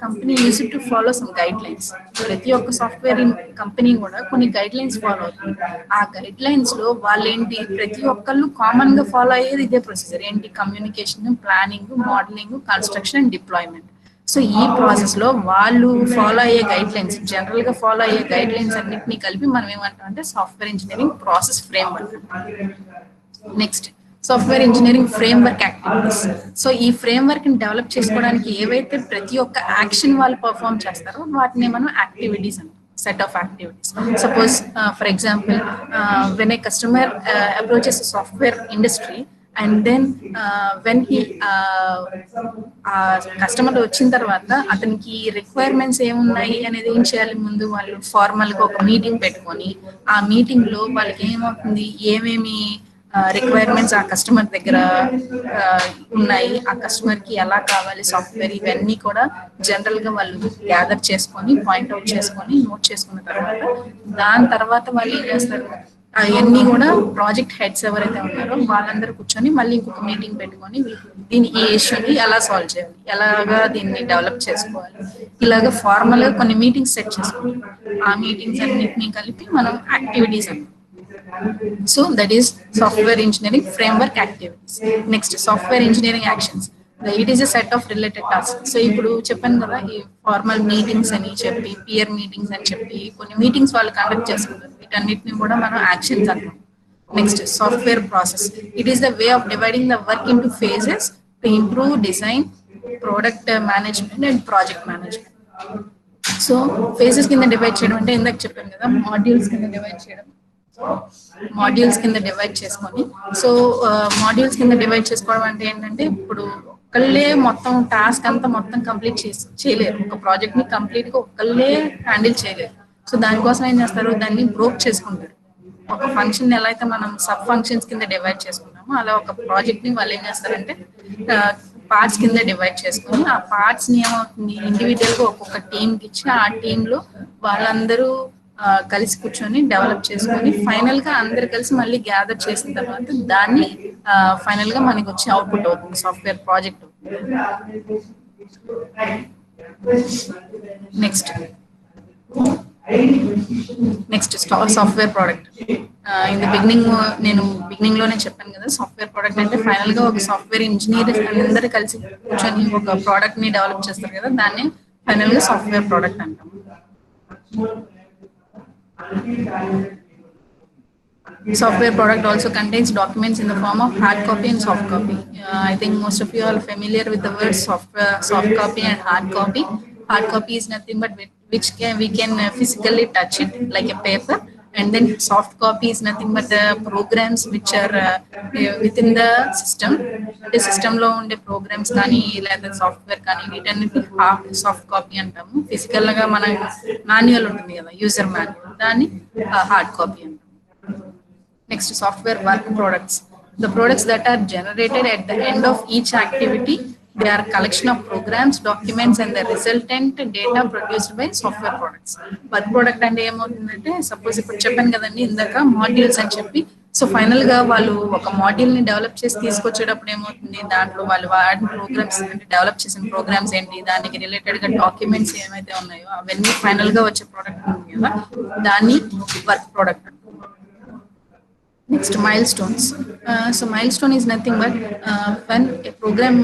[SPEAKER 1] company used to follow some guidelines. ప్రతి ఒక్క software company కూడా కొన్ని guide lines follow అవుతుంది. ఆ guide lines లో వాళ్ళు ఏంటి, ప్రతి ఒక్కళ్ళు కామన్ గా ఫాలో అయ్యేది ఇదే ప్రొసీజర్ ఏంటి, communication, planning, modelling, construction and deployment. So ఈ ప్రాసెస్ లో వాళ్ళు ఫాలో అయ్యే గైడ్ లైన్స్, జనరల్ గా ఫాలో అయ్యే గైడ్ లైన్స్ అన్నింటినీ కలిపి మనం ఏమంటాం అంటే software engineering process framework. Next, software engineering framework activities. So ఈ ఫ్రేమ్వర్క్ ని డెవలప్ చేసుకోవడానికి ఏవైతే ప్రతి ఒక్క యాక్షన్ వాళ్ళు పర్ఫామ్ చేస్తారో వాటిని మనం యాక్టివిటీస్ అంటాం, set of activities. Suppose for example when a customer approaches a software industry and then when he customer వచ్చిన తర్వాత అతనికి రిక్వైర్మెంట్స్ ఏమున్నాయి అనేది ఏం చేయాలి, ముందు వాళ్ళు ఫార్మల్ గా ఒక మీటింగ్ పెట్టుకొని ఆ మీటింగ్ లో వాళ్ళకి ఏమవుతుంది, ఏమేమి రిక్వైర్మెంట్స్ ఆ కస్టమర్ దగ్గర ఉన్నాయి, ఆ కస్టమర్ కి ఎలా కావాలి సాఫ్ట్వేర్, ఇవన్నీ కూడా జనరల్ గా వాళ్ళు గ్యాదర్ చేసుకొని పాయింట్అవుట్ చేసుకొని నోట్ చేసుకున్న తర్వాత దాని తర్వాత వాళ్ళు ఏం చేస్తారు, అవన్నీ కూడా ప్రాజెక్ట్ హెడ్స్ ఎవరైతే ఉన్నారో వాళ్ళందరూ కూర్చొని మళ్ళీ ఇంకొక మీటింగ్ పెట్టుకొని దీని ఈ ఇష్యూని ఎలా సాల్వ్ చేయాలి, ఎలాగా దీన్ని డెవలప్ చేసుకోవాలి, ఇలాగ ఫార్మల్ గా కొన్ని మీటింగ్స్ సెట్ చేసుకుంటాం. ఆ మీటింగ్స్ అన్నిటినీ కలిపి మనం యాక్టివిటీస్ అంటాం. So that is software engineering framework activities. Next, software engineering actions. It is a set of related tasks. So ఇప్పుడు చెప్పాను కదా, ఈ ఫార్మల్ మీటింగ్స్ అని చెప్పి, పియర్ మీటింగ్స్ అని చెప్పి కొన్ని మీటింగ్స్ వాళ్ళు కండక్ట్ చేసుకుంటారు. వీటన్నిటిని కూడా మనం యాక్షన్స్ అంటాం. Next, software process. It is the way of dividing the work in to phases to improve design, product management and project management. So phases కింద డివైడ్ చేయడం అంటే ఇందాక చెప్పాను కదా, మాడ్యూల్స్ కింద డివైడ్ చేయడం. మాడ్యూల్స్ కింద డివైడ్ చేసుకొని, సో మాడ్యూల్స్ కింద డివైడ్ చేసుకోవడం అంటే ఏంటంటే, ఇప్పుడు ఒక్కళ్ళే మొత్తం టాస్క్ అంతా మొత్తం కంప్లీట్ చేయలేరు, ఒక ప్రాజెక్ట్ ని కంప్లీట్ గా ఒక్కళ్ళే హ్యాండిల్ చేయలేరు. సో దానికోసం ఏం చేస్తారు, దాన్ని బ్రోక్ చేసుకుంటారు. ఒక ఫంక్షన్ ఎలా అయితే మనం సబ్ ఫంక్షన్స్ కింద డివైడ్ చేసుకుంటామో అలా ఒక ప్రాజెక్ట్ ని వాళ్ళు ఏం చేస్తారంటే పార్ట్స్ కింద డివైడ్ చేసుకొని ఆ పార్ట్స్ ని ఏమవుతుంది, ఇండివిజువల్ గా ఒక్కొక్క టీమ్ కి ఇచ్చి ఆ టీమ్ లో వాళ్ళందరూ కలిసి కూర్చొని డెవలప్ చేసుకొని ఫైనల్ గా అందరు కలిసి మళ్ళీ గ్యాదర్ చేసిన తర్వాత దాన్ని ఫైనల్ గా మనకి వచ్చి అవుట్పుట్ అవుతుంది, software project. Next software product. In the నేను బిగినింగ్ లోనే చెప్పాను కదా, సాఫ్ట్వేర్ ప్రోడక్ట్ అంటే ఫైనల్ గా ఒక సాఫ్ట్వేర్ ఇంజనీర్ అందరూ కలిసి కూర్చొని ఒక ప్రోడక్ట్ ని డెవలప్ చేస్తారు కదా, దాన్ని ఫైనల్ గా సాఫ్ట్వేర్ ప్రోడక్ట్ అంటాం. Software product also contains documents in the form of hard copy and soft copy. I think most of you are familiar with the words soft copy and hard copy. Hard copy is nothing but we can physically touch it like a paper, And then soft copy is nothing but the programs which are within the system. అంటే system లో ఉండే programmes కానీ లేదా software కానీ వీటన్నిటి soft copy అంటాము. Physical గా మన మాన్యువల్ ఉంటుంది కదా, యూజర్ మాన్యువల్, దాన్ని హార్డ్ కాపీ అంటాము. Next, software work products. The products that are generated at the end of each activity, they are collection of programs, documents, and the resultant data produced by software products. Work product అంటే ఏమవుతుందంటే, suppose ఇప్పుడు చెప్పాను కదండి ఇందాక modules అని చెప్పి, so final గా వాళ్ళు ఒక మాడ్యూల్ ని డెవలప్ చేసి తీసుకొచ్చేటప్పుడు ఏమవుతుంది, దాంట్లో వాళ్ళు వాడిన ప్రోగ్రామ్స్ అంటే డెవలప్ చేసిన ప్రోగ్రామ్స్ ఏంటి, దానికి రిలేటెడ్ గా డాక్యుమెంట్స్ ఏమైతే ఉన్నాయో అవన్నీ ఫైనల్ గా వచ్చే ప్రోడక్ట్ ఉంది కదా, దాన్ని work product. Next, milestones. So milestone is nothing but when a program,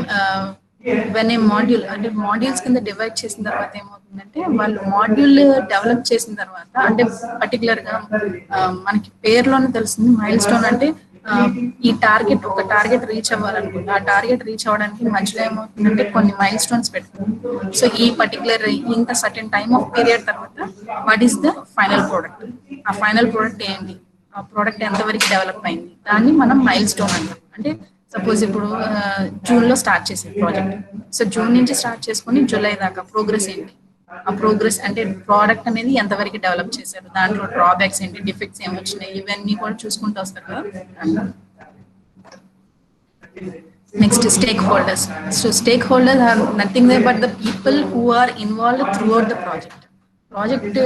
[SPEAKER 1] when a module, అంటే మాడ్యూల్స్ కింద డివైడ్ చేసిన తర్వాత ఏమవుతుందంటే, వాళ్ళు మాడ్యూల్ డెవలప్ చేసిన తర్వాత అంటే పర్టికులర్ గా మనకి పేరులోనే తెలుస్తుంది మైల్ స్టోన్ అంటే ఈ టార్గెట్, ఒక టార్గెట్ రీచ్ అవ్వాలనుకుంటే ఆ టార్గెట్ రీచ్ అవ్వడానికి మధ్యలో ఏమవుతుందంటే కొన్ని మైల్ స్టోన్స్ పెడతారు. సో ఈ పర్టికులర్ ఇంత సర్టెన్ టైమ్ ఆఫ్ పీరియడ్ తర్వాత what is the final product, ఆ ఫైనల్ ప్రోడక్ట్ ఏంటి, ఆ ప్రోడక్ట్ ఎంతవరకు డెవలప్ అయింది, దాన్ని మనం మైల్ స్టోన్ అంటాం. అంటే సపోజ్ ఇప్పుడు జూన్ లో స్టార్ట్ చేసే ప్రాజెక్ట్, సో జూన్ నుంచి స్టార్ట్ చేసుకుని జూలై దాకా ప్రోగ్రెస్ ఏంటి, ఆ ప్రోగ్రెస్ అంటే ప్రోడక్ట్ అనేది ఎంతవరకు డెవలప్ చేశారు, దాంట్లో డ్రాబ్యాక్స్ ఏంటి, డిఫెక్ట్స్ ఏమి వచ్చినాయి, ఇవన్నీ కూడా చూసుకుంటూ వస్తారు కదా. Next, stakeholders. So stakeholders are nothing but the people who are involved throughout the project. Project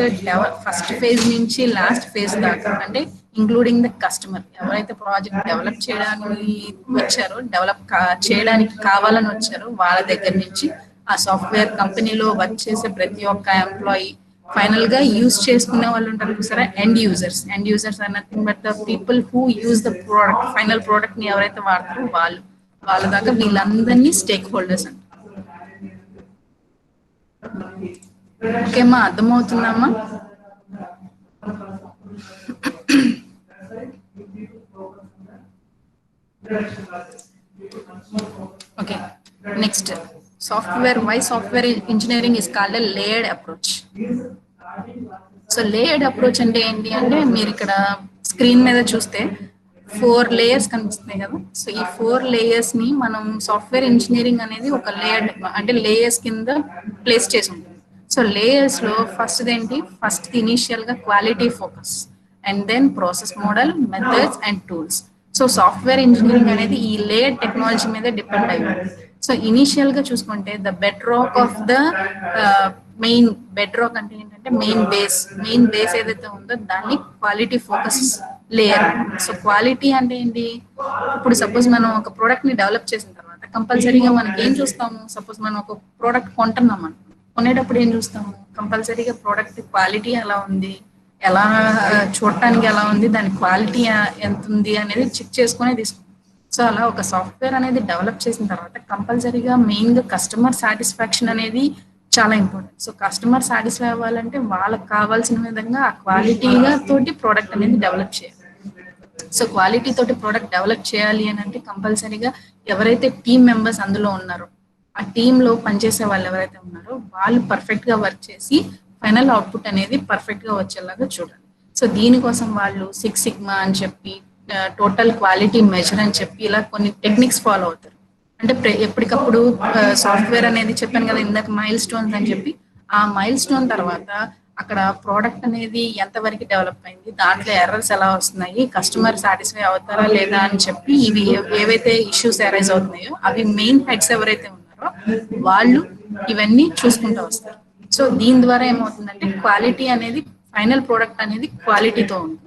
[SPEAKER 1] first phase నుంచి లాస్ట్ ఫేజ్ దాకా, అంటే ఇంక్లూడింగ్ ద కస్టమర్, ఎవరైతే ప్రాజెక్ట్ డెవలప్ చేయడానికి వచ్చారో, డెవలప్ చేయడానికి కావాలని వచ్చారో వాళ్ళ దగ్గర నుంచి ఆ సాఫ్ట్వేర్ కంపెనీలో వర్క్ చేసే ప్రతి ఒక్క ఎంప్లాయీ, ఫైనల్ గా యూజ్ చేసుకునే వాళ్ళు ఉంటారు చూసారా, end users. End users are nothing but the people who use the product, final product ని ఎవరైతే వాడతారో వాళ్ళ దాకా వీళ్ళందరినీ స్టేక్ హోల్డర్స్ అంటారు. ఓకేమ్మా, అర్థమవుతుందమ్మా? Okay, next, software. Why software engineering is called a layered approach? So layered approach అంటే ఏంటి అంటే, మీరు ఇక్కడ స్క్రీన్ మీద చూస్తే 4 layers కనిపిస్తున్నాయి కదా. సో ఈ 4 layers ని మనం సాఫ్ట్వేర్ ఇంజనీరింగ్ అనేది ఒక లేయర్డ్ అంటే లేయర్స్ కింద ప్లేస్ చేసి ఉంటుంది. సో లేయర్స్ లో ఫస్ట్ ఇనిషియల్ గా quality focus, and then process model, methods and tools. So software engineering అనేది ఈ లేయర్ టెక్నాలజీ మీద డిపెండ్ అయ్యి ఉంది. సో ఇనిషియల్ గా చూసుకుంటే the bed rock of the main bed rock అంటే ఏంటంటే మెయిన్ బేస్ ఏదైతే ఉందో దాన్ని quality focus layer. So quality అంటే ఏంటి, ఇప్పుడు సపోజ్ మనం ఒక ప్రోడక్ట్ ని డెవలప్ చేసిన తర్వాత కంపల్సరీగా మనకి ఏం చూస్తాము, సపోజ్ మనం ఒక ప్రోడక్ట్ కొంటున్నాం అనుకో, కొనేటప్పుడు ఏం చూస్తాము, కంపల్సరీగా ప్రోడక్ట్ క్వాలిటీ ఎలా ఉంది, ఎలా చూడటానికి ఎలా ఉంది, దాని క్వాలిటీ ఎంత ఉంది అనేది చెక్ చేసుకునే తీసుకుంటాం. సో అలా ఒక సాఫ్ట్వేర్ అనేది డెవలప్ చేసిన తర్వాత కంపల్సరీగా మెయిన్ గా కస్టమర్ సాటిస్ఫాక్షన్ అనేది చాలా ఇంపార్టెంట్. సో కస్టమర్ సాటిస్ఫై అవ్వాలంటే వాళ్ళకి కావాల్సిన విధంగా ఆ క్వాలిటీగా తోటి ప్రోడక్ట్ అనేది డెవలప్ చేయాలి. సో క్వాలిటీ తోటి ప్రోడక్ట్ డెవలప్ చేయాలి అని అంటే కంపల్సరీగా ఎవరైతే టీమ్ మెంబర్స్ అందులో ఉన్నారో, ఆ టీంలో పనిచేసే వాళ్ళు ఎవరైతే ఉన్నారో వాళ్ళు పర్ఫెక్ట్ గా వర్క్ చేసి ఫైనల్ అవుట్పుట్ అనేది పర్ఫెక్ట్ గా వచ్చేలాగా చూడాలి. సో దీనికోసం వాళ్ళు 6 సిగ్మా అని చెప్పి, టోటల్ క్వాలిటీ మెజర్ అని చెప్పి ఇలా కొన్ని టెక్నిక్స్ ఫాలో అవుతారు. అంటే ఎప్పటికప్పుడు సాఫ్ట్వేర్ అనేది చెప్పాను కదా ఇందాక మైల్ స్టోన్స్ అని చెప్పి, ఆ మైల్ స్టోన్ తర్వాత అక్కడ ప్రోడక్ట్ అనేది ఎంతవరకు డెవలప్ అయింది, దాంట్లో ఎర్రర్స్ ఎలా వస్తున్నాయి, కస్టమర్ సాటిస్ఫై అవుతారా లేదా అని చెప్పి ఇవి ఏవైతే ఇష్యూస్ అరైజ్ అవుతున్నాయో అవి మెయిన్ హెడ్స్ ఎవరైతే ఉన్నారో వాళ్ళు ఇవన్నీ చూసుకుంటూ వస్తారు. సో దీని ద్వారా ఏమవుతుందంటే క్వాలిటీ అనేది ఫైనల్ ప్రోడక్ట్ అనేది క్వాలిటీతో ఉంటుంది.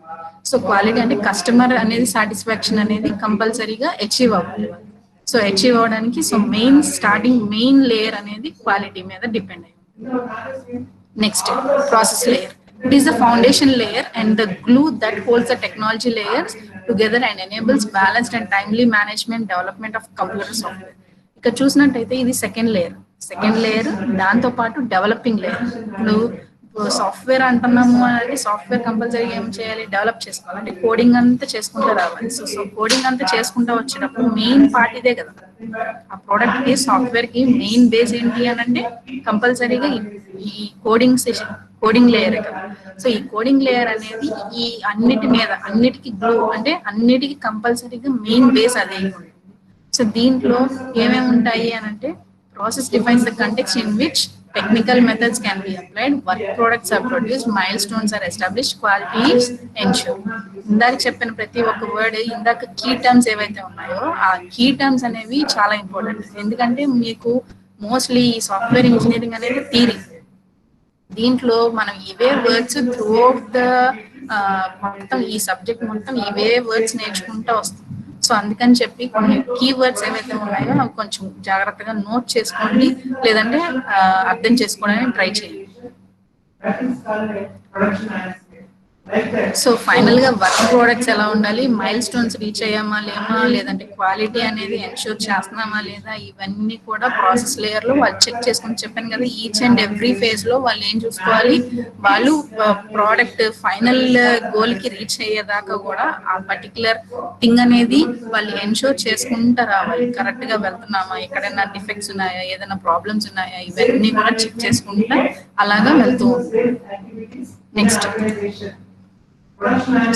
[SPEAKER 1] సో క్వాలిటీ అంటే కస్టమర్ అనేది సాటిస్ఫాక్షన్ అనేది కంపల్సరీగా అచీవ్ అవ్వాలి. సో అచీవ్ అవ్వడానికి సో మెయిన్ లేయర్ అనేది క్వాలిటీ మీద డిపెండ్ అయ్యి ఉంటుంది. Next, process layer. It is the foundation layer and the glue that holds the technology layers together and enables balanced and timely management development of computer software. ఇక్కడ చూసినట్టయితే ఇది second layer దాంతో పాటు developing layer. ఇప్పుడు software అంటున్నాము అనేది software కంపల్సరీగా ఏం చేయాలి, డెవలప్ చేసుకోవాలి. అంటే కోడింగ్ అంతా చేసుకుంటూ రావాలి. సో కోడింగ్ అంతా చేసుకుంటూ వచ్చేటప్పుడు మెయిన్ పార్ట్ ఇదే కదా. ఆ ప్రోడక్ట్ కి సాఫ్ట్వేర్ కి మెయిన్ బేస్ ఏంటి అని అంటే కంపల్సరీగా ఈ కోడింగ్ సెషన్, కోడింగ్ లేయర్ కదా. సో ఈ కోడింగ్ లేయర్ అనేది ఈ అన్నిటి మీద, అన్నిటికీ గ్లూ అంటే అన్నిటికీ కంపల్సరీగా మెయిన్ బేస్ అదే. సో దీంట్లో ఏమేమి ఉంటాయి అని అంటే process defines the context in which technical methods can be applied, work products are produced, milestones are established, quality is ensured. ఇందాక చెప్పిన ప్రతి ఒక్క వర్డ్, ఇందాక కీ టర్మ్స్ ఏవైతే ఉన్నాయో ఆ కీ టర్మ్స్ అనేవి చాలా ఇంపార్టెంట్. ఎందుకంటే మీకు మోస్ట్లీ ఈ సాఫ్ట్వేర్ ఇంజనీరింగ్ అనేది థియరీ. దీంట్లో మనం ఇవే వర్డ్స్ త్రూ అవుట్ ద మొత్తం ఈ సబ్జెక్ట్ మొత్తం ఇవే వర్డ్స్ నేర్చుకుంటూ వస్తాం. సో అందుకని చెప్పి కొన్ని కీవర్డ్స్ ఏవైతే ఉన్నాయో అవి కొంచెం జాగ్రత్తగా నోట్ చేసుకోండి, లేదంటే అర్థం చేసుకోవడానికి ట్రై చేయండి. సో ఫైనల్ గా వర్క్ ప్రోడక్ట్స్ ఎలా ఉండాలి, మైల్ స్టోన్స్ రీచ్ అయ్యామా లేమా, లేదంటే క్వాలిటీ అనేది ఎన్షూర్ చేస్తున్నామా లేదా, ఇవన్నీ కూడా ప్రాసెస్ లేయర్ లో వాళ్ళు చెక్ చేసుకుని చెప్పాను కదా. ఈచ్ అండ్ ఎవ్రీ ఫేజ్ లో వాళ్ళు ఏం చూసుకోవాలి, వాళ్ళు ప్రోడక్ట్ ఫైనల్ గోల్ కి రీచ్ అయ్యేదాకా కూడా ఆ పర్టికులర్ థింగ్ అనేది వాళ్ళు ఎన్షూర్ చేసుకుంటూ రావాలి. కరెక్ట్ గా వెళ్తున్నామా, ఎక్కడైనా డిఫెక్ట్స్ ఉన్నాయా, ఏదైనా ప్రాబ్లమ్స్ ఉన్నాయా, ఇవన్నీ కూడా చెక్ చేసుకుంటా అలాగా వెళ్తూ నెక్స్ట్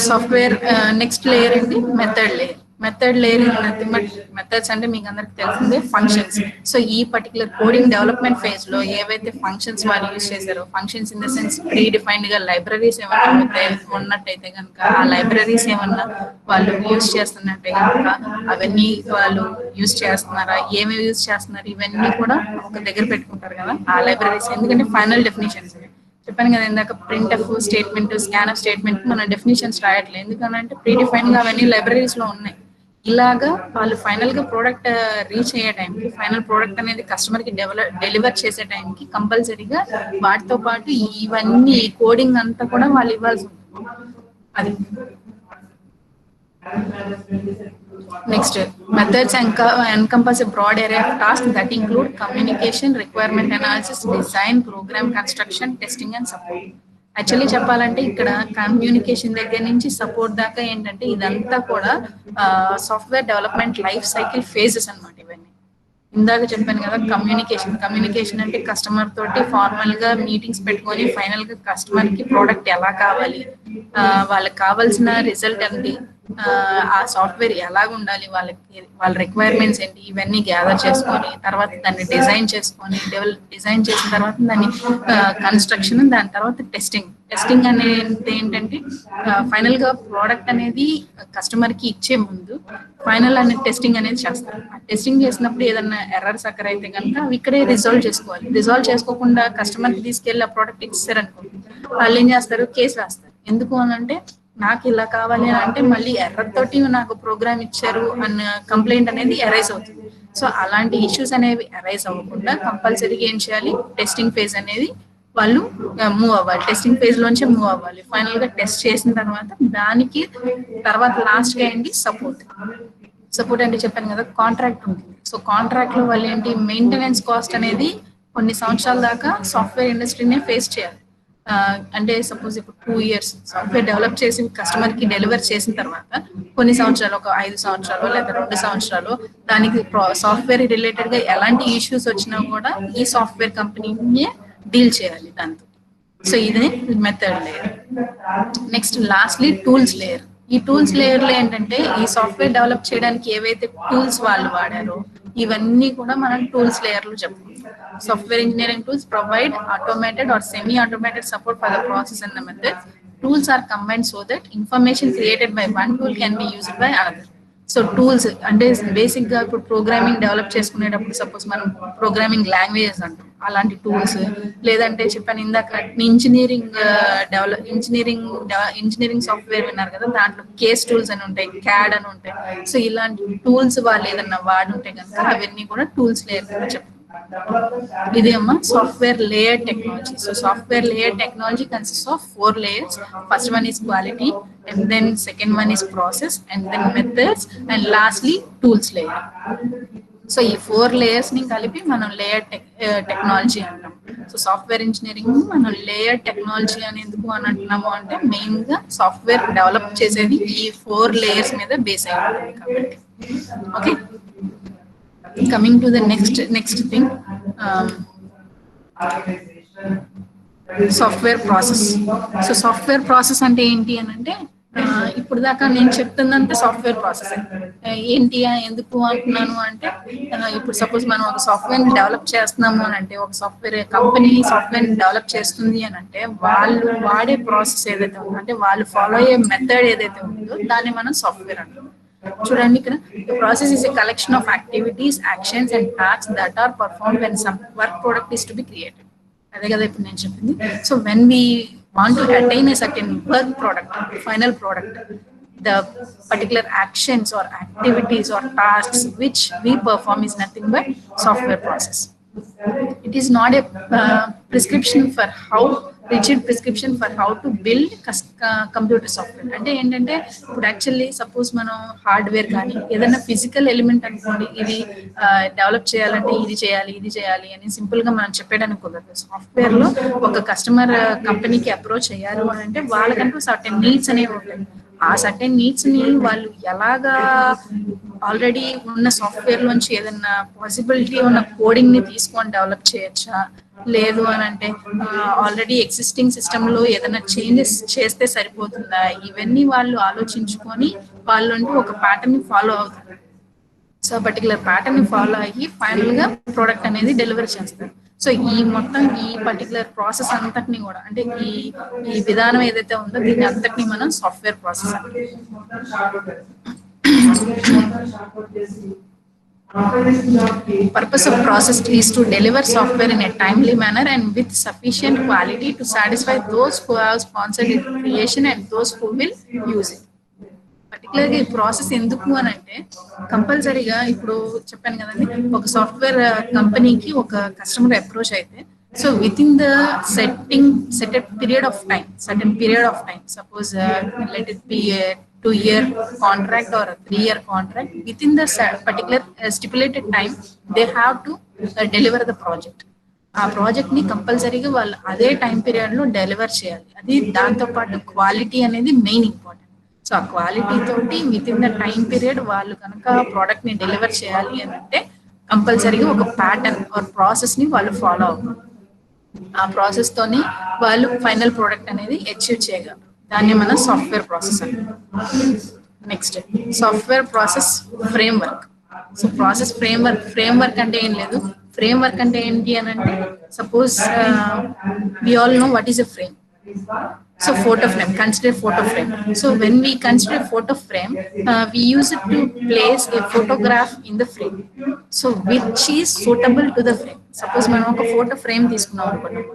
[SPEAKER 1] సాఫ్ట్వేర్ నెక్స్ట్ లేయర్ ఏంటి, method layer. Method layer nothing but methods అంటే మీకు అందరికి తెలిసిందే ఫంక్షన్స్. సో ఈ పర్టికులర్ కోడింగ్ డెవలప్మెంట్ ఫేజ్ లో ఏవైతే ఫంక్షన్స్ వాళ్ళు యూజ్ చేశారో, functions in the sense pre defined గా లైబ్రరీస్ ఏమన్నా ఉన్నట్టయితే కనుక, ఆ లైబ్రరీస్ ఏమన్నా వాళ్ళు యూజ్ చేస్తున్నట్టే కనుక అవన్నీ వాళ్ళు యూజ్ చేస్తున్నారా, ఏమేమి యూజ్ చేస్తున్నారు, ఇవన్నీ కూడా ఒక దగ్గర పెట్టుకుంటారు కదా ఆ లైబ్రరీస్. ఎందుకంటే ఫైనల్ డెఫినేషన్స్ చెప్పాను కదా ఇందాక, print F statement, scan F statement మన డెఫినేషన్స్ రాయట్లేదు. ఎందుకంటే ప్రీ డిఫైన్ గా అవన్నీ లైబ్రరీస్ లో ఉన్నాయి. ఇలాగా వాళ్ళు ఫైనల్ గా ప్రోడక్ట్ రీచ్ అయ్యే టైంకి, ఫైనల్ ప్రోడక్ట్ అనేది కస్టమర్ కి డెలివర్ చేసే టైంకి కంపల్సరీగా వాటితో పాటు ఇవన్నీ కోడింగ్ అంతా కూడా వాళ్ళు ఇవ్వాల్సి ఉంటుంది. అది next methods encompass a broad array of tasks that include communication, requirement analysis, design, program construction, testing and support. Actually చెప్పాలంటే ఇక్కడ కమ్యూనికేషన్ దగ్గర నుంచి సపోర్ట్ దాకా ఏంటంటే ఇదంతా కూడా software development life cycle phases అన్నమాట. ఇవన్నీ ఇందాక చెప్పాను కదా, కమ్యూనికేషన్ అంటే కస్టమర్ తోటి ఫార్మల్ గా మీటింగ్స్ పెట్టుకొని ఫైనల్ గా కస్టమర్ కి ప్రోడక్ట్ ఎలా కావాలి, వాళ్ళకి కావాల్సిన రిజల్ట్ ఏంటి, ఆ సాఫ్ట్వేర్ ఎలాగ ఉండాలి, వాళ్ళ రిక్వైర్మెంట్స్ ఏంటి, ఇవన్నీ గ్యాదర్ చేసుకొని తర్వాత దాన్ని డిజైన్ చేసుకొని డిజైన్ చేసిన తర్వాత దాన్ని కన్స్ట్రక్షన్, దాని తర్వాత టెస్టింగ్ అనేది ఏంటంటే ఫైనల్ గా ప్రోడక్ట్ అనేది కస్టమర్ కి ఇచ్చే ముందు ఫైనల్ అనే టెస్టింగ్ అనేది చేస్తారు. ఆ టెస్టింగ్ చేసినప్పుడు ఏదన్నా ఎర్రర్స్ అక్కర్ అయితే కనుక అవి ఇక్కడే రిజాల్వ్ చేసుకోవాలి. రిజాల్వ్ చేసుకోకుండా కస్టమర్ కి తీసుకెళ్లి ఆ ప్రోడక్ట్ ఇచ్చారనుకోండి, వాళ్ళు ఏం చేస్తారు, కేసు రాస్తారు. ఎందుకు అని అంటే నాకు ఇలా కావాలి అని అంటే మళ్ళీ ఎర్రర్ తోటి నాకు ప్రోగ్రామ్ ఇచ్చారు అన్న కంప్లైంట్ అనేది అరైజ్ అవుతుంది. సో అలాంటి ఇష్యూస్ అనేవి అరైజ్ అవ్వకుండా కంపల్సరీగా ఏం చేయాలి, టెస్టింగ్ ఫేజ్ అనేది వాళ్ళు మూవ్ అవ్వాలి. టెస్టింగ్ ఫేజ్ లోంచి మూవ్ అవ్వాలి. ఫైనల్ గా టెస్ట్ చేసిన తర్వాత దానికి తర్వాత లాస్ట్ గా ఏంటి, సపోర్ట్ అంటే చెప్పాను కదా, కాంట్రాక్ట్ ఉంటుంది. సో కాంట్రాక్ట్ లో వాళ్ళు ఏంటి, మెయింటెనెన్స్ కాస్ట్ అనేది కొన్ని సంవత్సరాల దాకా సాఫ్ట్వేర్ ఇండస్ట్రీనే ఫేస్ చేయాలి. అంటే సపోజ్ ఇప్పుడు 2 years సాఫ్ట్వేర్ డెవలప్ చేసి కస్టమర్ కి డెలివర్ చేసిన తర్వాత కొన్ని సంవత్సరాలు, ఒక 5 సంవత్సరాలు లేదా 2 సంవత్సరాలు దానికి సాఫ్ట్వేర్ రిలేటెడ్ గా ఎలాంటి ఇష్యూస్ వచ్చినా కూడా ఈ సాఫ్ట్వేర్ కంపెనీనే డీల్ చేయాలి దాంతో. సో ఇదే method layer. Next lastly tools layer. ఈ టూల్స్ లేయర్ లో ఏంటంటే ఈ సాఫ్ట్వేర్ డెవలప్ చేయడానికి ఏవైతే టూల్స్ వాళ్ళు వాడారో ఇవన్నీ కూడా మనం టూల్స్ లేయర్ లో చెప్పుకుంటాం. Software engineering tools provide automated or semi-automated support for the process and the methods. Tools are combined so that information created by one tool can be used by another. So tools అంటే basic గా ఇప్పుడు programming develop చేసుకునేటప్పుడు suppose మనం programming languages అంటాం, అలాంటి tools. లేదంటే చెప్పాను ఇందాక ఇంజనీరింగ్ సాఫ్ట్వేర్ విన్నారు కదా, దాంట్లో కేస్ టూల్స్ అని ఉంటాయి, క్యాడ్ అని ఉంటాయి. సో ఇలాంటి టూల్స్ వాళ్ళు ఏదన్నా వాడుంటే కనుక అవన్నీ కూడా టూల్స్ లేయర్ కింద చెప్తాం. ఇది అమ్మ software layer technology. So software layer technology consist of 4 layers. First one is quality, and then second one is process, and then methods, and lastly tools layer. So ఈ 4 layers ని కలిపి మనం layer technology అంటాం. So software engineering మనం layer technology అని ఎందుకు అని అంటున్నాము అంటే మెయిన్ గా సాఫ్ట్వేర్ డెవలప్ చేసేది ఈ 4 లేయర్స్ మీద బేస్ అయి ఉంటుంది కాబట్టి. Okay, coming to the next thing, software process. So software process అంటే ఏంటి అని అంటే ఇప్పుడు దాకా నేను చెప్తుందంతా సాఫ్ట్వేర్ ప్రాసెస్ ఏంటి ఎందుకు అంటున్నాను అంటే ఇప్పుడు సపోజ్ మనం ఒక సాఫ్ట్వేర్ ని డెవలప్ చేస్తున్నాము అని అంటే ఒక సాఫ్ట్వేర్ కంపెనీ సాఫ్ట్వేర్ ని డెవలప్ చేస్తుంది అని అంటే వాళ్ళు వాడే ప్రాసెస్ ఏదైతే ఉందో అంటే వాళ్ళు ఫాలో అయ్యే మెథడ్ ఏదైతే ఉందో దాన్ని మనం సాఫ్ట్వేర్ అంటాం. చూడండి ఇక్కడ process is a collection of activities, actions and tasks that are performed when some work product is to be created. అదే కదా ఇప్పుడు నేను చెప్పింది. So when we want to attain a certain work product, final product, the particular actions or activities or tasks which we perform is nothing but software process. It is not a prescription for how rigid prescription for how to build computer software. అంటే ఏంటంటే ఇప్పుడు actually suppose మనం hardware కానీ ఏదైనా physical element అనుకోండి, ఇది develop చేయాలంటే ఇది చేయాలి అని సింపుల్ గా మనం చెప్పేయడానికి కుదరదు. సాఫ్ట్వేర్ లో ఒక కస్టమర్ కంపెనీకి అప్రోచ్ అయ్యారు అని అంటే వాళ్ళకంటూ సర్టెన్ నీడ్స్ అనేవి ఉంటాయి. ఆ సర్టెన్ నీడ్స్ ని వాళ్ళు ఎలాగా ఆల్రెడీ ఉన్న సాఫ్ట్వేర్ లోంచి ఏదైనా పాసిబిలిటీ ఉన్న కోడింగ్ ని తీసుకొని డెవలప్ చేయొచ్చా, లేదు అని అంటే ఆల్రెడీ ఎగ్జిస్టింగ్ సిస్టమ్ లో ఏదైనా చేంజెస్ చేస్తే సరిపోతుందా, ఇవన్నీ వాళ్ళు ఆలోచించుకొని వాళ్ళంటూ ఒక ప్యాటర్న్ ని ఫాలో అవుతారు. సో పర్టికులర్ ప్యాటర్న్ ని ఫాలో అయ్యి ఫైనల్ గా ప్రోడక్ట్ అనేది డెలివర్ చేస్తారు. సో ఈ మొత్తం ఈ పర్టికులర్ ప్రాసెస్ అంతటిని కూడా అంటే ఈ విధానం ఏదైతే ఉందో దీన్ని అంతటిని మనం సాఫ్ట్వేర్ ప్రాసెస్ అంటాం. Purpose of process is to deliver software in a timely manner and with sufficient quality to satisfy those who have sponsored its creation and those who will use it. Particular గా ఈ process ఎందుకు అని అంటే కంపల్సరీగా ఇప్పుడు చెప్పాను కదండి, ఒక సాఫ్ట్వేర్ కంపెనీకి ఒక కస్టమర్ అప్రోచ్ అయితే so with in the certain period of time suppose let it be 2-year contract or a 3-year contract, within the particular stipulated time they have to deliver the project. ఆ project ని కంపల్సరీగా వాళ్ళు అదే time period లో deliver చేయాలి. అది దాంతో పాటు క్వాలిటీ అనేది మెయిన్ ఇంపార్టెంట్. సో ఆ క్వాలిటీ తోటి with in the time period వాళ్ళు కనుక ప్రోడక్ట్ ని డెలివర్ చేయాలి అని అంటే కంపల్సరీగా ఒక ప్యాటర్న్ ఆర్ ప్రాసెస్ ని వాళ్ళు ఫాలో అవుతారు. ఆ ప్రాసెస్ తోని వాళ్ళు ఫైనల్ ప్రోడక్ట్ అనేది అచీవ్ చేయగలరు. దాన్ని మనం సాఫ్ట్వేర్ ప్రాసెస్ అంటాం. Next software process framework. So process framework అంటే ఏం లేదు. ఫ్రేమ్వర్క్ అంటే ఏంటి అని అంటే suppose we all know what is a frame. So photo frame, consider photo frame. So when we consider photo frame, we use it to place a photograph in the frame. So which is suitable to the frame. Suppose మనం ఒక photo frame తీసుకున్నాం అనుకున్నాం,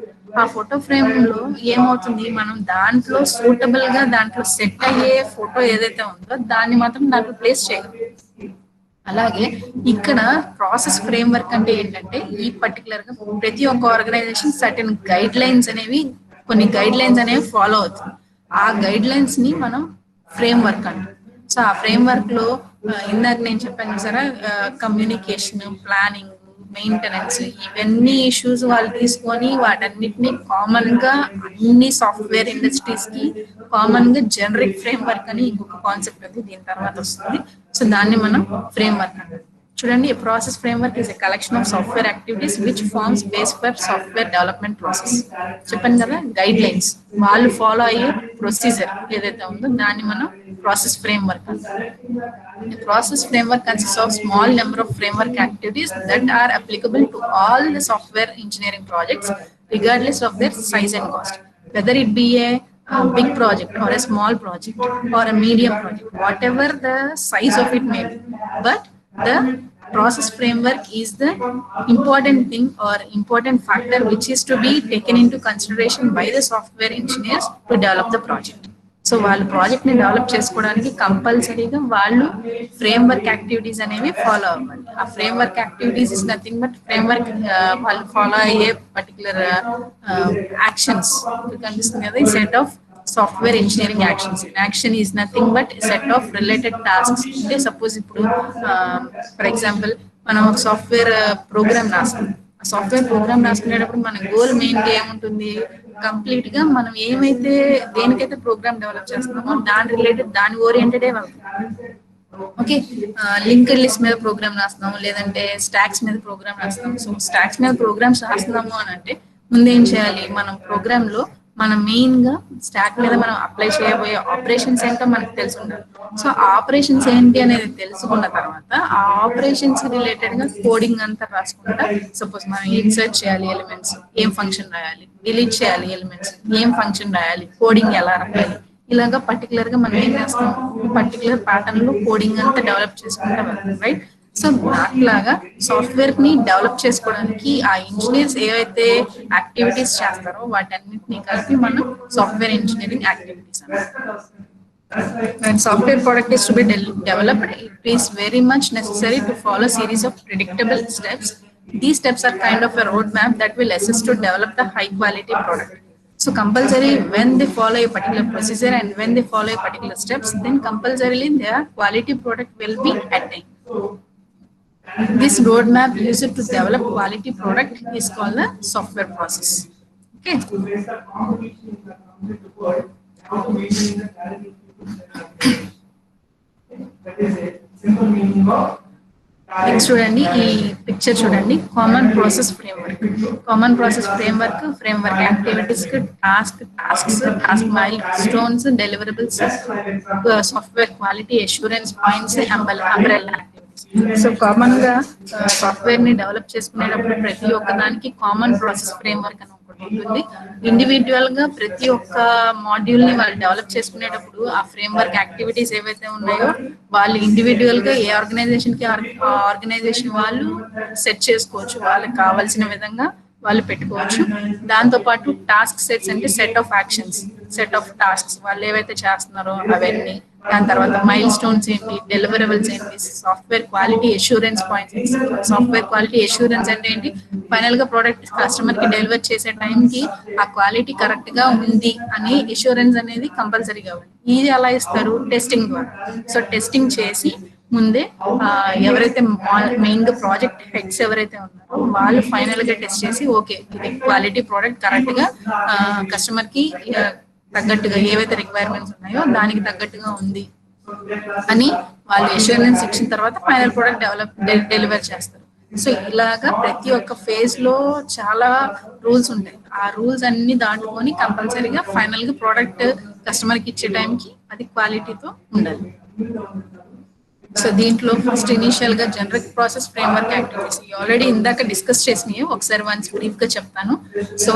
[SPEAKER 1] ఆ photo frame లో ఏమవుతుంది, మనం దాంట్లో suitable గా దాంట్లో సెట్ అయ్యే ఫోటో ఏదైతే ఉందో దాన్ని మాత్రం దాంట్లో ప్లేస్ చేయగలం. అలాగే ఇక్కడ ప్రాసెస్ ఫ్రేమ్ వర్క్ అంటే ఏంటంటే ఈ పర్టికులర్ గా ప్రతి ఒక్క ఆర్గనైజేషన్ సర్టెన్ గైడ్ లైన్స్ అనేవి ఫాలో అవుతుంది. ఆ గైడ్ లైన్స్ ని మనం ఫ్రేమ్ వర్క్ అంటాం. సో ఆ ఫ్రేమ్ వర్క్ లో ఇందాక నేను చెప్పాను సరే కమ్యూనికేషన్, ప్లానింగ్, మెయింటెనెన్స్ ఇవన్నీ ఇష్యూస్ వాళ్ళు తీసుకొని వాటన్నిటిని కామన్ గా అన్ని సాఫ్ట్వేర్ ఇండస్ట్రీస్ కి కామన్ గా జనరిక్ ఫ్రేమ్ వర్క్ అని ఇంకొక కాన్సెప్ట్ ఉంది, దీని తర్వాత వస్తుంది. సో దాన్ని మనం ఫ్రేమ్ వర్క్ అంటాం. చూడండి, process framework is a collection of software activities which forms base for software development process. చెప్పాను కదా, గైడ్ లైన్స్ వాళ్ళు ఫాలో అయ్యే ప్రొసీజర్ ఏదైతే ఉందో దాన్ని మనం ప్రాసెస్ ఫ్రేమ్వర్క్ అంటాం. Process framework consist of small number of framework activities that are applicable to all the software engineering projects regardless of their size and cost, whether it be a big project or a small project or a medium project, whatever the size of it may be. But the process framework is the important thing or important factor which is to be taken into consideration by the software engineers to develop the project. So వాళ్ళు project ని develop చేసుకోవడానికి కంపల్సరీగా వాళ్ళు frame work activities అనేవి follow అవ్వాలి. ఆ frame work activities is nothing but frame work వాళ్ళు follow అయ్యే పర్టికులర్ యాక్షన్స్ కనిపిస్తుంది కదా, ఈ set of software engineering actions. Action is nothing but set of related tasks. అంటే సపోజ్ ఇప్పుడు ఫర్ ఎగ్జాంపుల్ మనం ఒక సాఫ్ట్వేర్ ప్రోగ్రామ్ రాస్తాం, సాఫ్ట్వేర్ ప్రోగ్రామ్ రాసుకునేటప్పుడు మన గోల్ మెయిన్ ఏముంటుంది, కంప్లీట్ గా మనం ఏమైతే దేనికైతే ప్రోగ్రామ్ డెవలప్ చేస్తున్నామో దాని రిలేటెడ్ దాని ఓరియంటెడే వెళ్తాం. ఓకే, లింక్డ్ లిస్ట్ మీద ప్రోగ్రామ్ రాస్తున్నాము, లేదంటే స్టాక్స్ మీద ప్రోగ్రామ్ రాస్తున్నాము. సో స్టాక్స్ మీద ప్రోగ్రామ్స్ రాస్తున్నాము అని అంటే ముందు ఏం చేయాలి, మనం ప్రోగ్రామ్ లో మనం మెయిన్ గా స్టాక్ మీద మనం అప్లై చేయబోయే ఆపరేషన్స్ ఏంటో మనకు తెలిసి ఉండాలి. సో ఆపరేషన్స్ ఏంటి అనేది తెలుసుకున్న తర్వాత ఆ ఆపరేషన్స్ రిలేటెడ్ గా కోడింగ్ అంతా రాసుకుంటా, సపోజ్ మనం ఇన్సర్ట్ చేయాలి ఎలిమెంట్స్, ఏం ఫంక్షన్ రాయాలి, డిలీట్ చేయాలి ఎలిమెంట్స్, ఏం ఫంక్షన్ రాయాలి, కోడింగ్ ఎలా రాయాలి, ఇలాగా పర్టికులర్ గా మనం ఏం చేస్తాం, పర్టికులర్ ప్యాటర్న్ లో కోడింగ్ అంతా డెవలప్ చేసుకుంటా వెళ్తాం, రైట్? సో అట్లాగా సాఫ్ట్వేర్ ని డెవలప్ చేసుకోవడానికి ఆ ఇంజనీర్స్ ఏవైతే యాక్టివిటీస్ చేస్తారో వాటన్నిటిని కలిపి మనం సాఫ్ట్వేర్ ఇంజనీరింగ్ యాక్టివిటీస్ అంటాం. When software product is to be developed, it is very much necessary to follow series of predictable steps. These steps are kind of a roadmap that will assist to develop the high quality product. So compulsory when they follow a particular procedure and when they follow a particular steps, then compulsorily their quality product will be attained. This roadmap used to develop quality product is called the software process. Okay.
[SPEAKER 5] To face the competition in the complete world, how to maintain the quality. That is a simple meaning of.
[SPEAKER 1] Next చూడండి, ఈ picture చూడండి, common process framework. Common process framework activities, task mile stones, deliverables, software quality assurance points, umbrella activities. So common గా software ని develop చేసుకునేటప్పుడు ప్రతి ఒక్క దానికి common process framework అని ఒకటి ఉంటుంది. ఇండివిజువల్ గా ప్రతి ఒక్క మాడ్యూల్ ని వాళ్ళు డెవలప్ చేసుకునేటప్పుడు ఆ ఫ్రేమ్వర్క్ యాక్టివిటీస్ ఏవైతే ఉన్నాయో వాళ్ళు ఇండివిజువల్ గా ఏ ఆర్గనైజేషన్ కి ఆర్గనైజేషన్ వాళ్ళు సెట్ చేసుకోవచ్చు, వాళ్ళకి కావాల్సిన విధంగా వాళ్ళు పెట్టుకోవచ్చు. దాంతో పాటు టాస్క్ సెట్స్ అంటే set of actions, set of tasks వాళ్ళు ఏవైతే చేస్తున్నారో అవన్నీ, దాని తర్వాత మైల్ స్టోన్స్ ఏంటి, డెలివరబుల్స్ ఏంటి, software quality assurance points. Software quality assurance అంటే ఏంటి, ఫైనల్ గా ప్రోడక్ట్ కస్టమర్ కి డెలివర్ చేసే టైంకి ఆ క్వాలిటీ కరెక్ట్ గా ఉంది అని అష్యూరెన్స్ అనేది కంపల్సరీ కావాలి. ఇది ఎలా ఇస్తారు, టెస్టింగ్ ద్వారా. సో టెస్టింగ్ చేసి ముందే ఎవరైతే మెయిన్ గా ప్రాజెక్ట్ హెడ్స్ ఎవరైతే ఉన్నారో వాళ్ళు ఫైనల్ గా టెస్ట్ చేసి ఓకే ఇది క్వాలిటీ ప్రోడక్ట్ కరెక్ట్ గా కస్టమర్ కి తగ్గట్టుగా ఏవైతే రిక్వైర్మెంట్స్ ఉన్నాయో దానికి తగ్గట్టుగా ఉంది అని వాళ్ళు అష్యూరెన్స్ ఇచ్చిన తర్వాత ఫైనల్ ప్రోడక్ట్ డెలివర్ చేస్తారు. సో ఇలాగా ప్రతి ఒక్క ఫేజ్ లో చాలా రూల్స్ ఉంటాయి. ఆ రూల్స్ అన్ని దాటుకొని కంపల్సరీగా ఫైనల్ గా ప్రోడక్ట్ కస్టమర్ కి ఇచ్చే టైంకి అది క్వాలిటీతో ఉండాలి. సో దీంట్లో ఫస్ట్ ఇనిషియల్ గా generic process framework activities already discuss చేసినాయి, ఒకసారి వన్స్ బ్రీఫ్ గా చెప్తాను. So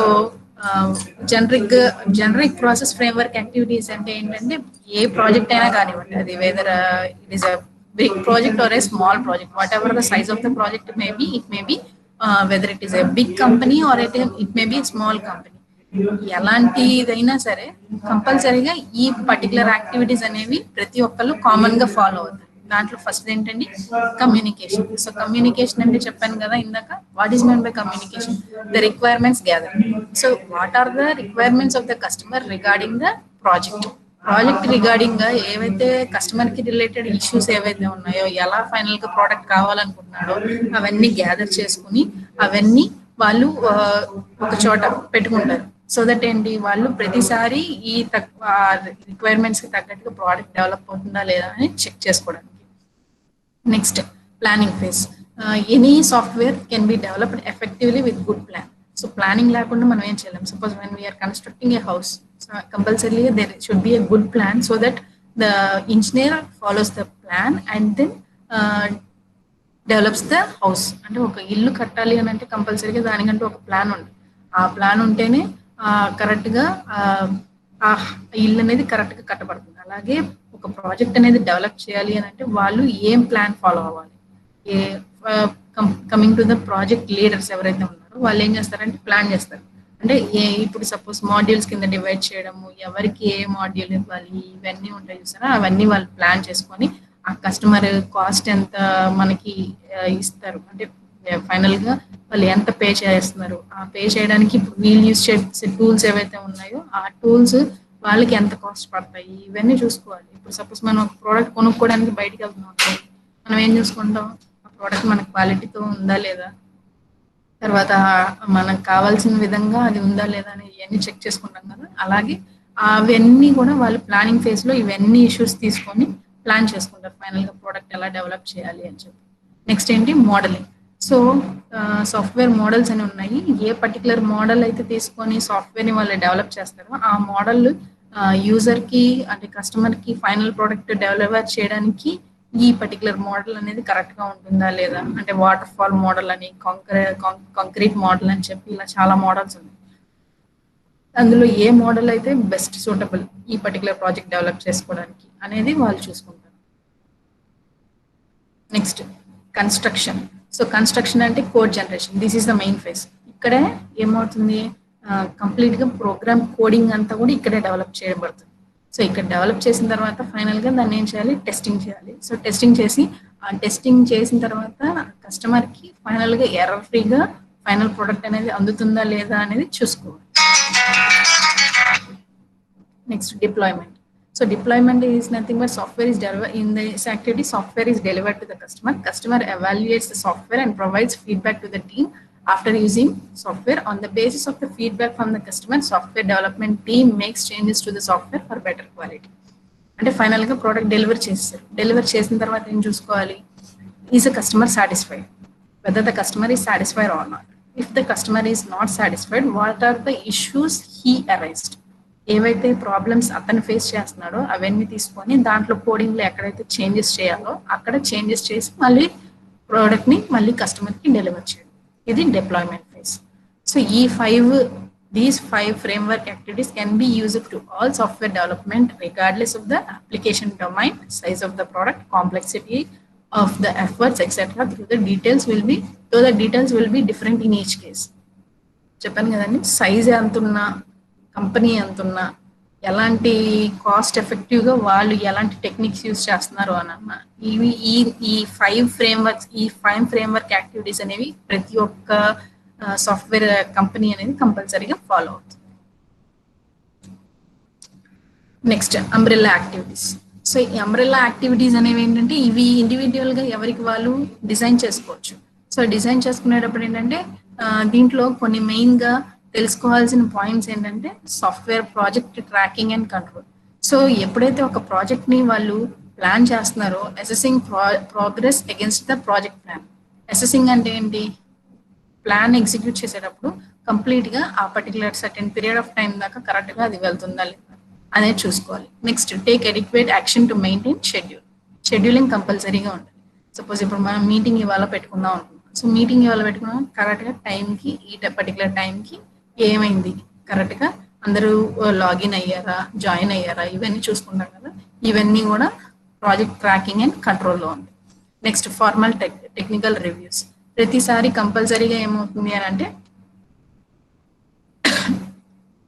[SPEAKER 1] generic process framework activities అంటే ఏంటంటే ఏ ప్రాజెక్ట్ అయినా కానివ్వండి, అది whether it is a big project or a small project, whatever the size of the project may be, it may be whether it is a big company or it may be small company, ఎలాంటిదైనా సరే కంపల్సరీగా ఈ particular activities అనేవి ప్రతి ఒక్కళ్ళు common గా follow అవుతారు. దాంట్లో ఫస్ట్ ఏంటండి కమ్యూనికేషన్. సో కమ్యూనికేషన్ అంటే చెప్పాను కదా ఇందాక, what is mean by communication, the requirements gather. So what are the requirements of the customer regarding the project regarding గా ఏవైతే కస్టమర్ కి రిలేటెడ్ ఇష్యూస్ ఏవైతే ఉన్నాయో, ఎలా ఫైనల్ గా ప్రోడక్ట్ కావాలనుకుంటున్నాడో అవన్నీ గ్యాదర్ చేసుకుని అవన్నీ వాళ్ళు ఒక చోట పెట్టుకుంటారు. సో దట్ ఏంటి, వాళ్ళు ప్రతిసారి ఈ రిక్వైర్మెంట్స్ కి తగ్గట్టుగా ప్రోడక్ట్ డెవలప్ అవుతుందా లేదా అని చెక్ చేసుకోవడానికి. Next planning phase. Any software can be developed effectively with good plan. So planning లేకుండా మనం ఏం చేయలేం. Suppose when we are constructing a house, compulsory there should be a good plan so that the engineer follows the plan and then develops the house. అంటే ఒక ఇల్లు కట్టాలి అని అంటే కంపల్సరీగా దానికంటే ఒక ప్లాన్ ఉంది. ఆ ప్లాన్ ఉంటేనే కరెక్ట్ గా ఆ ఇల్లు అనేది కరెక్ట్ గా కట్టబడుతుంది. అలాగే ఒక ప్రాజెక్ట్ అనేది డెవలప్ చేయాలి అని అంటే వాళ్ళు ఏం ప్లాన్ ఫాలో అవ్వాలి. Coming to the project leaders ఎవరైతే ఉన్నారో వాళ్ళు ఏం చేస్తారంటే ప్లాన్ చేస్తారు. అంటే ఇప్పుడు సపోజ్ మాడ్యూల్స్ కింద డివైడ్ చేయడము, ఎవరికి ఏ మాడ్యూల్ ఇవ్వాలి, ఇవన్నీ ఉంటాయి చూసారా, అవన్నీ వాళ్ళు ప్లాన్ చేసుకొని ఆ కస్టమర్ కాస్ట్ ఎంత మనకి ఇస్తారు, అంటే ఫైనల్ గా వాళ్ళు ఎంత పే చేస్తున్నారు, ఆ పే చేయడానికి ఇప్పుడు వీళ్ళు యూజ్ చేసే టూల్స్ ఏవైతే ఉన్నాయో ఆ టూల్స్ వాళ్ళకి ఎంత కాస్ట్ పడతాయి, ఇవన్నీ చూసుకోవాలి. ఇప్పుడు సపోజ్ మనం ఒక ప్రోడక్ట్ కొనుక్కోవడానికి బయటకు వెళ్తున్నాం, మనం ఏం చూసుకుంటాం, ఆ ప్రోడక్ట్ మన క్వాలిటీతో ఉందా లేదా, తర్వాత మనకు కావాల్సిన విధంగా అది ఉందా లేదా అని ఇవన్నీ చెక్ చేసుకుంటాం కదా, అలాగే అవన్నీ కూడా వాళ్ళు ప్లానింగ్ ఫేజ్ లో ఇవన్నీ ఇష్యూస్ తీసుకొని ప్లాన్ చేసుకుంటారు ఫైనల్ గా ప్రోడక్ట్ ఎలా డెవలప్ చేయాలి అని చెప్పి. నెక్స్ట్ ఏంటి మోడలింగ్. సో సాఫ్ట్వేర్ మోడల్స్ అని ఉన్నాయి. ఏ పర్టికులర్ మోడల్ అయితే తీసుకొని సాఫ్ట్వేర్ ని వాళ్ళు డెవలప్ చేస్తారో ఆ మోడల్ యూజర్ కి అంటే కస్టమర్ కి ఫైనల్ ప్రోడక్ట్ డెవలప్ చేయడానికి ఈ పర్టికులర్ మోడల్ అనేది కరెక్ట్ గా ఉంటుందా లేదా, అంటే వాటర్ ఫాల్ మోడల్ అని, కాంక్రీట్ మోడల్ అని చెప్పి ఇలా చాలా మోడల్స్ ఉన్నాయి. అందులో ఏ మోడల్ అయితే బెస్ట్ సూటబుల్ ఈ పర్టికులర్ ప్రాజెక్ట్ డెవలప్ చేసుకోవడానికి అనేది వాళ్ళు చూసుకుంటారు. Next construction. సో కన్స్ట్రక్షన్ అంటే code generation. This is the main phase. ఇక్కడే ఏమవుతుంది, కంప్లీట్ గా ప్రోగ్రామ్ కోడింగ్ అంతా కూడా ఇక్కడే డెవలప్ చేయబడుతుంది. సో ఇక్కడ డెవలప్ చేసిన తర్వాత ఫైనల్ గా దాన్ని ఏం చేయాలి, టెస్టింగ్ చేయాలి. సో టెస్టింగ్ చేసి ఆ టెస్టింగ్ చేసిన తర్వాత కస్టమర్ కి ఫైనల్ గా ఎర్రర్ ఫ్రీగా ఫైనల్ ప్రోడక్ట్ అనేది అందుతుందా లేదా అనేది చూసుకోవాలి. Next deployment. So deployment is nothing but software is delivered in this activity. Software is delivered to the customer. Customer evaluates the software and provides feedback to the team after using software. On the basis of the feedback from the customer, software development team makes changes to the software for better quality. అంటే final గా product deliver చేస్తారు. Deliver చేసిన తర్వాత ఏం చూసుకోవాలి, is a customer satisfied, whether the customer is satisfied or not. If the customer is not satisfied, what are the issues he arised. ఏవైతే problems అతను face చేస్తున్నాడో అవన్నీ తీసుకొని దాంట్లో కోడింగ్ లో ఎక్కడైతే చేంజెస్ చేయాలో అక్కడ చేంజెస్ చేసి మళ్ళీ ప్రోడక్ట్ ని మళ్ళీ కస్టమర్ కి డెలివర్ చేయడం. ఇది deployment phase. So these five framework activities can be used to all software development regardless of the application domain, size of the product, complexity of the efforts, etc. The details will be different in each case. చెప్పాను కదండి, size ఎంతున్నా, company ఎంతున్నా, ఎలాంటి cost effective గా వాళ్ళు ఎలాంటి techniques use చేస్తున్నారు అన్న ఇవి ఈ ఫైవ్ ఫ్రేమ్వర్క్ యాక్టివిటీస్ అనేవి ప్రతి ఒక్క సాఫ్ట్వేర్ కంపెనీ అనేది కంపల్సరీగా ఫాలో అవుతుంది. Next umbrella activities. సో ఈ అంబ్రెల్లా యాక్టివిటీస్ అనేవి ఏంటంటే ఇవి ఇండివిజువల్ గా ఎవరికి వాళ్ళు డిజైన్ చేసుకోవచ్చు. సో డిజైన్ చేసుకునేటప్పుడు ఏంటంటే దీంట్లో కొన్ని మెయిన్ గా తెలుసుకోవాల్సిన పాయింట్స్ ఏంటంటే software project tracking and control. So ఎప్పుడైతే ఒక ప్రాజెక్ట్ ని వాళ్ళు ప్లాన్ చేస్తున్నారో, assessing progress against the project plan. Assessing అంటే ఏంటి, ప్లాన్ ఎగ్జిక్యూట్ చేసేటప్పుడు కంప్లీట్ గా ఆ particular certain period of time దాకా కరెక్ట్ గా అది వెళ్తుందా లేదా అనేది చూసుకోవాలి. Next take adequate action to maintain schedule. Scheduling కంపల్సరీగా ఉంటుంది. సపోజ్ ఇప్పుడు మనం మీటింగ్ ఇవాళ పెట్టుకుందాం అనుకుంటున్నాం. సో మీటింగ్ ఇవాళ పెట్టుకున్నాం, కరెక్ట్ గా టైంకి ఈ పర్టికులర్ టైంకి ఏమైంది, కరెక్ట్ గా అందరూ లాగిన్ అయ్యారా, జాయిన్ అయ్యారా, ఇవన్నీ చూసుకుంటాం కదా. ఇవన్నీ కూడా ప్రాజెక్ట్ ట్రాకింగ్ అండ్ కంట్రోల్లో ఉంది. Next formal technical reviews. ప్రతిసారి కంపల్సరీగా ఏమవుతుంది అని అంటే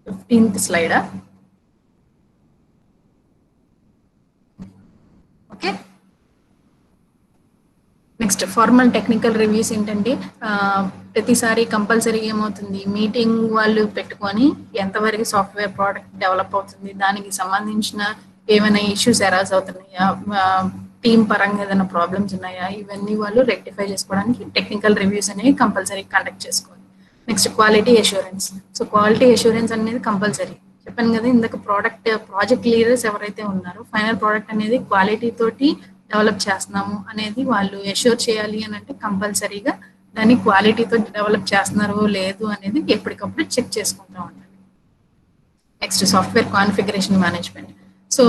[SPEAKER 1] 15th slide. Okay, next formal technical reviews ఏంటంటే ప్రతిసారి కంపల్సరీ ఏమవుతుంది, మీటింగ్ వాళ్ళు పెట్టుకొని ఎంతవరకు సాఫ్ట్వేర్ ప్రోడక్ట్ డెవలప్ అవుతుంది, దానికి సంబంధించిన ఏమైనా ఇష్యూస్ ఎరాజ్ అవుతున్నాయా, టీమ్ పరంగా ఏదైనా ప్రాబ్లమ్స్ ఉన్నాయా, ఇవన్నీ వాళ్ళు రెక్టిఫై చేసుకోవడానికి టెక్నికల్ రివ్యూస్ అనేవి కంపల్సరీ కండక్ట్ చేసుకోవాలి. Next quality assurance. So quality assurance అనేది కంపల్సరీ. చెప్పాను కదా ఇందాక, ప్రాజెక్ట్ లీడర్స్ ఎవరైతే ఉన్నారో ఫైనల్ ప్రోడక్ట్ అనేది క్వాలిటీ తోటి డెవలప్ చేస్తున్నాము అనేది వాళ్ళు అష్యూర్ చేయాలి అని అంటే కంపల్సరీగా దాన్ని క్వాలిటీతో డెవలప్ చేస్తున్నారో లేదు అనేది ఎప్పటికప్పుడు చెక్ చేసుకుంటూ ఉండాలి. Next software configuration management. So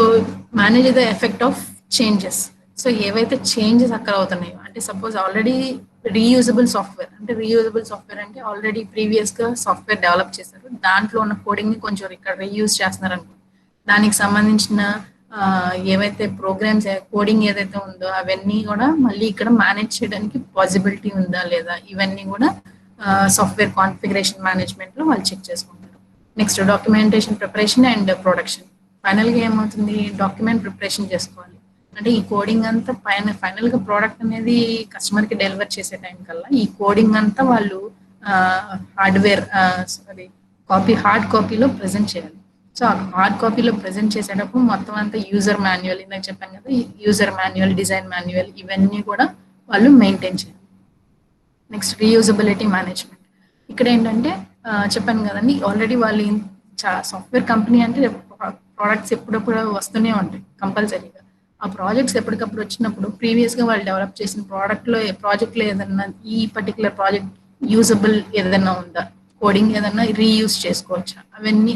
[SPEAKER 1] manage the effect of changes. So ఏవైతే చేంజెస్ అక్కడ అవుతున్నాయో, అంటే సపోజ్ ఆల్రెడీ రీయూజబుల్ సాఫ్ట్వేర్ అంటే ఆల్రెడీ ప్రీవియస్ గా సాఫ్ట్వేర్ డెవలప్ చేశారు, దాంట్లో ఉన్న కోడింగ్ ని కొంచెం ఇక్కడ రీయూజ్ చేస్తున్నారు అనుకోండి, దానికి సంబంధించిన ఏవైతే ప్రోగ్రామ్స్ కోడింగ్ ఏదైతే ఉందో అవన్నీ కూడా మళ్ళీ ఇక్కడ మేనేజ్ చేయడానికి పాసిబిలిటీ ఉందా లేదా, ఇవన్నీ కూడా సాఫ్ట్వేర్ కాన్ఫిగరేషన్ మేనేజ్మెంట్ లో వాళ్ళు చెక్ చేసుకుంటారు. Next documentation preparation and production. Final గా ఏమవుతుంది, డాక్యుమెంట్ ప్రిపరేషన్ చేసుకోవాలి. అంటే ఈ కోడింగ్ అంతా ఫైనల్ గా ప్రోడక్ట్ అనేది కస్టమర్ కి డెలివర్ చేసే టైం కల్లా ఈ కోడింగ్ అంతా వాళ్ళు హార్డ్ కాపీలో ప్రెజెంట్ చేయాలి. సో ఆ హార్డ్ కాపీలో ప్రెజెంట్ చేసేటప్పుడు మొత్తం అంతా యూజర్ మాన్యువల్, ఇందాక చెప్పాను కదా, యూజర్ మాన్యువల్, డిజైన్ మాన్యువల్, ఇవన్నీ కూడా వాళ్ళు మెయింటైన్ చేయాలి. Next reusability management. ఇక్కడ ఏంటంటే చెప్పాను కదండి, ఆల్రెడీ వాళ్ళు సాఫ్ట్వేర్ కంపెనీ అంటే ప్రోడక్ట్స్ ఎప్పుడప్పుడు వస్తూనే ఉంటాయి కంపల్సరీగా. ఆ ప్రాజెక్ట్స్ ఎప్పటికప్పుడు వచ్చినప్పుడు ప్రీవియస్గా వాళ్ళు డెవలప్ చేసిన ప్రాజెక్ట్లో ఏదన్నా ఈ పర్టికులర్ ప్రాజెక్ట్ యూజబుల్ ఏదైనా ఉందా, కోడింగ్ ఏదన్నా రీయూజ్ చేసుకోవచ్చా, అవన్నీ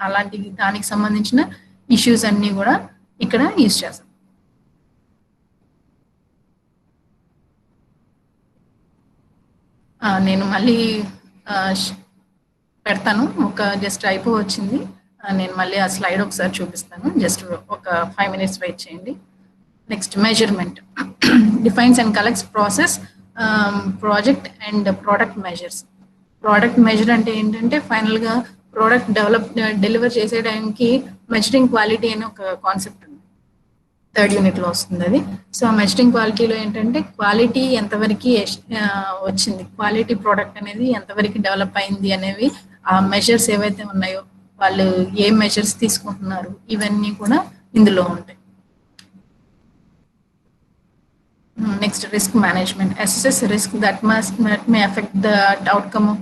[SPEAKER 1] అలాంటి దానికి సంబంధించిన ఇష్యూస్ అన్నీ కూడా ఇక్కడ యూజ్ చేస్తాం. నేను మళ్ళీ పెడతాను, ఒక జస్ట్ వచ్చింది. నేను మళ్ళీ ఆ స్లైడ్ ఒకసారి చూపిస్తాను, జస్ట్ ఒక 5 minutes వెయిట్ చేయండి. Next measurement defines and collects process, project and product measures. Product measure అంటే ఏంటంటే ఫైనల్గా ప్రోడక్ట్ డెలివర్ చేసే టైంకి మెజరింగ్ క్వాలిటీ అనే ఒక కాన్సెప్ట్ ఉంది, 3rd యూనిట్లో వస్తుంది అది. సో ఆ మెజరింగ్ క్వాలిటీలో ఏంటంటే క్వాలిటీ ఎంతవరకు వచ్చింది, క్వాలిటీ ప్రోడక్ట్ అనేది ఎంతవరకు డెవలప్ అయింది అనేవి, ఆ మెజర్స్ ఏవైతే ఉన్నాయో వాళ్ళు ఏ మెజర్స్ తీసుకుంటున్నారు, ఇవన్నీ కూడా ఇందులో ఉంటాయి. Next risk management, assess risk that may affect the outcome of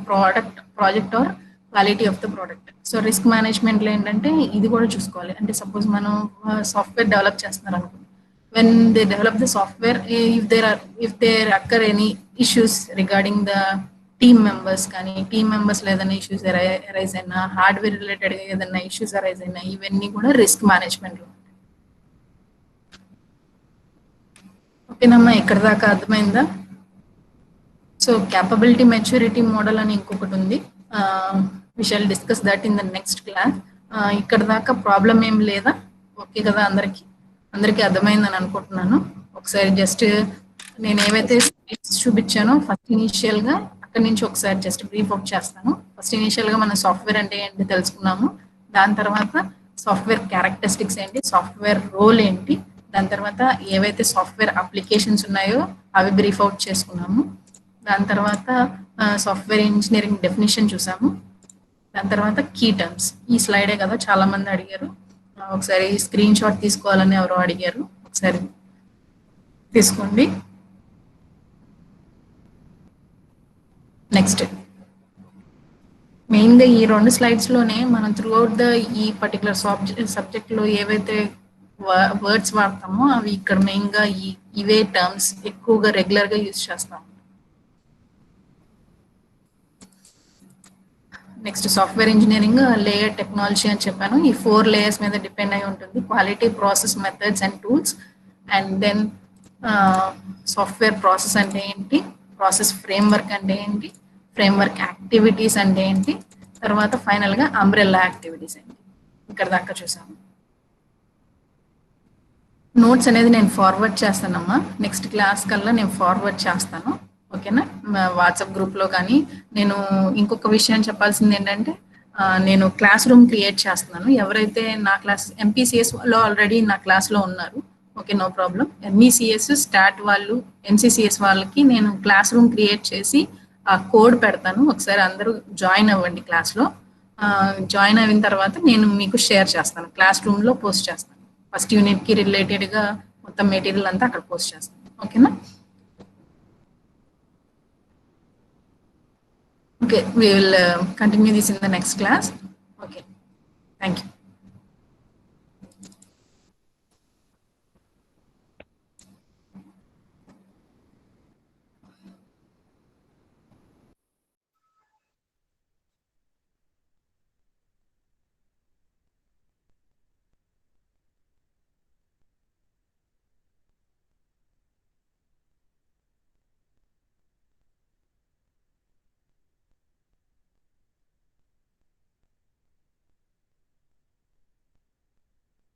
[SPEAKER 1] project are quality of the product. So risk మేనేజ్మెంట్లో ఏంటంటే ఇది కూడా చూసుకోవాలి. అంటే సపోజ్ మనం సాఫ్ట్వేర్ డెవలప్ చేస్తున్నారు అనుకోండి, when they develop the software, if there occur any issues regarding the team members, కానీ టీమ్ మెంబర్స్లో ఏదైనా ఇష్యూస్ అరైజ్ అయినా, హార్డ్వేర్ రిలేటెడ్గా ఏదైనా ఇష్యూస్ అరైజ్ అయినా, ఇవన్నీ కూడా రిస్క్ మేనేజ్మెంట్లో. ఓకేనమ్మా, ఇక్కడ దాకా అర్థమైందా? సో క్యాపబిలిటీ మెచ్యూరిటీ మోడల్ అని ఇంకొకటి ఉంది, we shall discuss that in the next class. ఇక్కడ దాకా ప్రాబ్లం ఏం లేదా? ఓకే కదా, అందరికీ అర్థమైందని అనుకుంటున్నాను. ఒకసారి జస్ట్ నేను ఏవైతే చూపించానో ఫస్ట్ ఇనిషియల్గా అక్కడి నుంచి ఒకసారి జస్ట్ బ్రీఫ్ అప్ చేస్తాను. ఫస్ట్ ఇనిషియల్గా మనం సాఫ్ట్వేర్ అంటే ఏంటి తెలుసుకున్నాము, దాని తర్వాత సాఫ్ట్వేర్ క్యారెక్టరిస్టిక్స్ ఏంటి, సాఫ్ట్వేర్ రోల్ ఏంటి, దాని తర్వాత ఏవైతే సాఫ్ట్వేర్ అప్లికేషన్స్ ఉన్నాయో అవి బ్రీఫ్ అవుట్ చేసుకున్నాము. దాని తర్వాత సాఫ్ట్వేర్ ఇంజనీరింగ్ డెఫినేషన్ చూసాము. దాని తర్వాత కీ టర్మ్స్, ఈ స్లైడే కదా చాలా మంది అడిగారు, ఒకసారి స్క్రీన్ షాట్ తీసుకోవాలని ఎవరో అడిగారు, ఒకసారి తీసుకోండి. నెక్స్ట్ మెయిన్గా ఈ 2 స్లైడ్స్లోనే మనం త్రూఅవుట్ ద ఈ పర్టికులర్ సబ్జెక్ట్లో ఏవైతే వర్డ్స్ వాడతామో అవి ఇక్కడ మెయిన్గా ఇవే టర్మ్స్ ఎక్కువగా రెగ్యులర్గా యూజ్ చేస్తాం. Next software engineering layer technology అని చెప్పాను, ఈ 4 layers మీద డిపెండ్ అయి ఉంటుంది, quality, process, methods and tools. And then software process అంటే ఏంటి, ప్రాసెస్ ఫ్రేమ్వర్క్ అంటే ఏంటి, ఫ్రేమ్వర్క్ యాక్టివిటీస్ అంటే ఏంటి, తర్వాత ఫైనల్గా అంబ్రెల్లా యాక్టివిటీస్ ఏంటి. ఇక్కడ దాకా చూసాము. నోట్స్ అనేది నేను ఫార్వర్డ్ చేస్తానమ్మా, నెక్స్ట్ క్లాస్ కల్లా నేను ఫార్వర్డ్ చేస్తాను, ఓకేనా? వాట్సాప్ గ్రూప్లో. కానీ నేను ఇంకొక విషయం చెప్పాల్సింది ఏంటంటే, నేను క్లాస్ రూమ్ క్రియేట్ చేస్తున్నాను. ఎవరైతే నా క్లాస్ ఎంపీసీఎస్లో ఆల్రెడీ నా క్లాస్లో ఉన్నారు, okay, no problem. MECS start వాళ్ళు, ఎంసీసీఎస్ వాళ్ళకి నేను క్లాస్ రూమ్ క్రియేట్ చేసి ఆ కోడ్ పెడతాను, ఒకసారి అందరూ జాయిన్ అవ్వండి క్లాస్లో. జాయిన్ అయిన తర్వాత నేను మీకు షేర్ చేస్తాను, క్లాస్ రూమ్లో పోస్ట్ చేస్తాను. ఫస్ట్ యూనిట్కి రిలేటెడ్గా మొత్తం మెటీరియల్ అంతా అక్కడ పోస్ట్ చేస్తాను, ఓకేనా? Okay, we will continue this in the next class. Okay, thank you.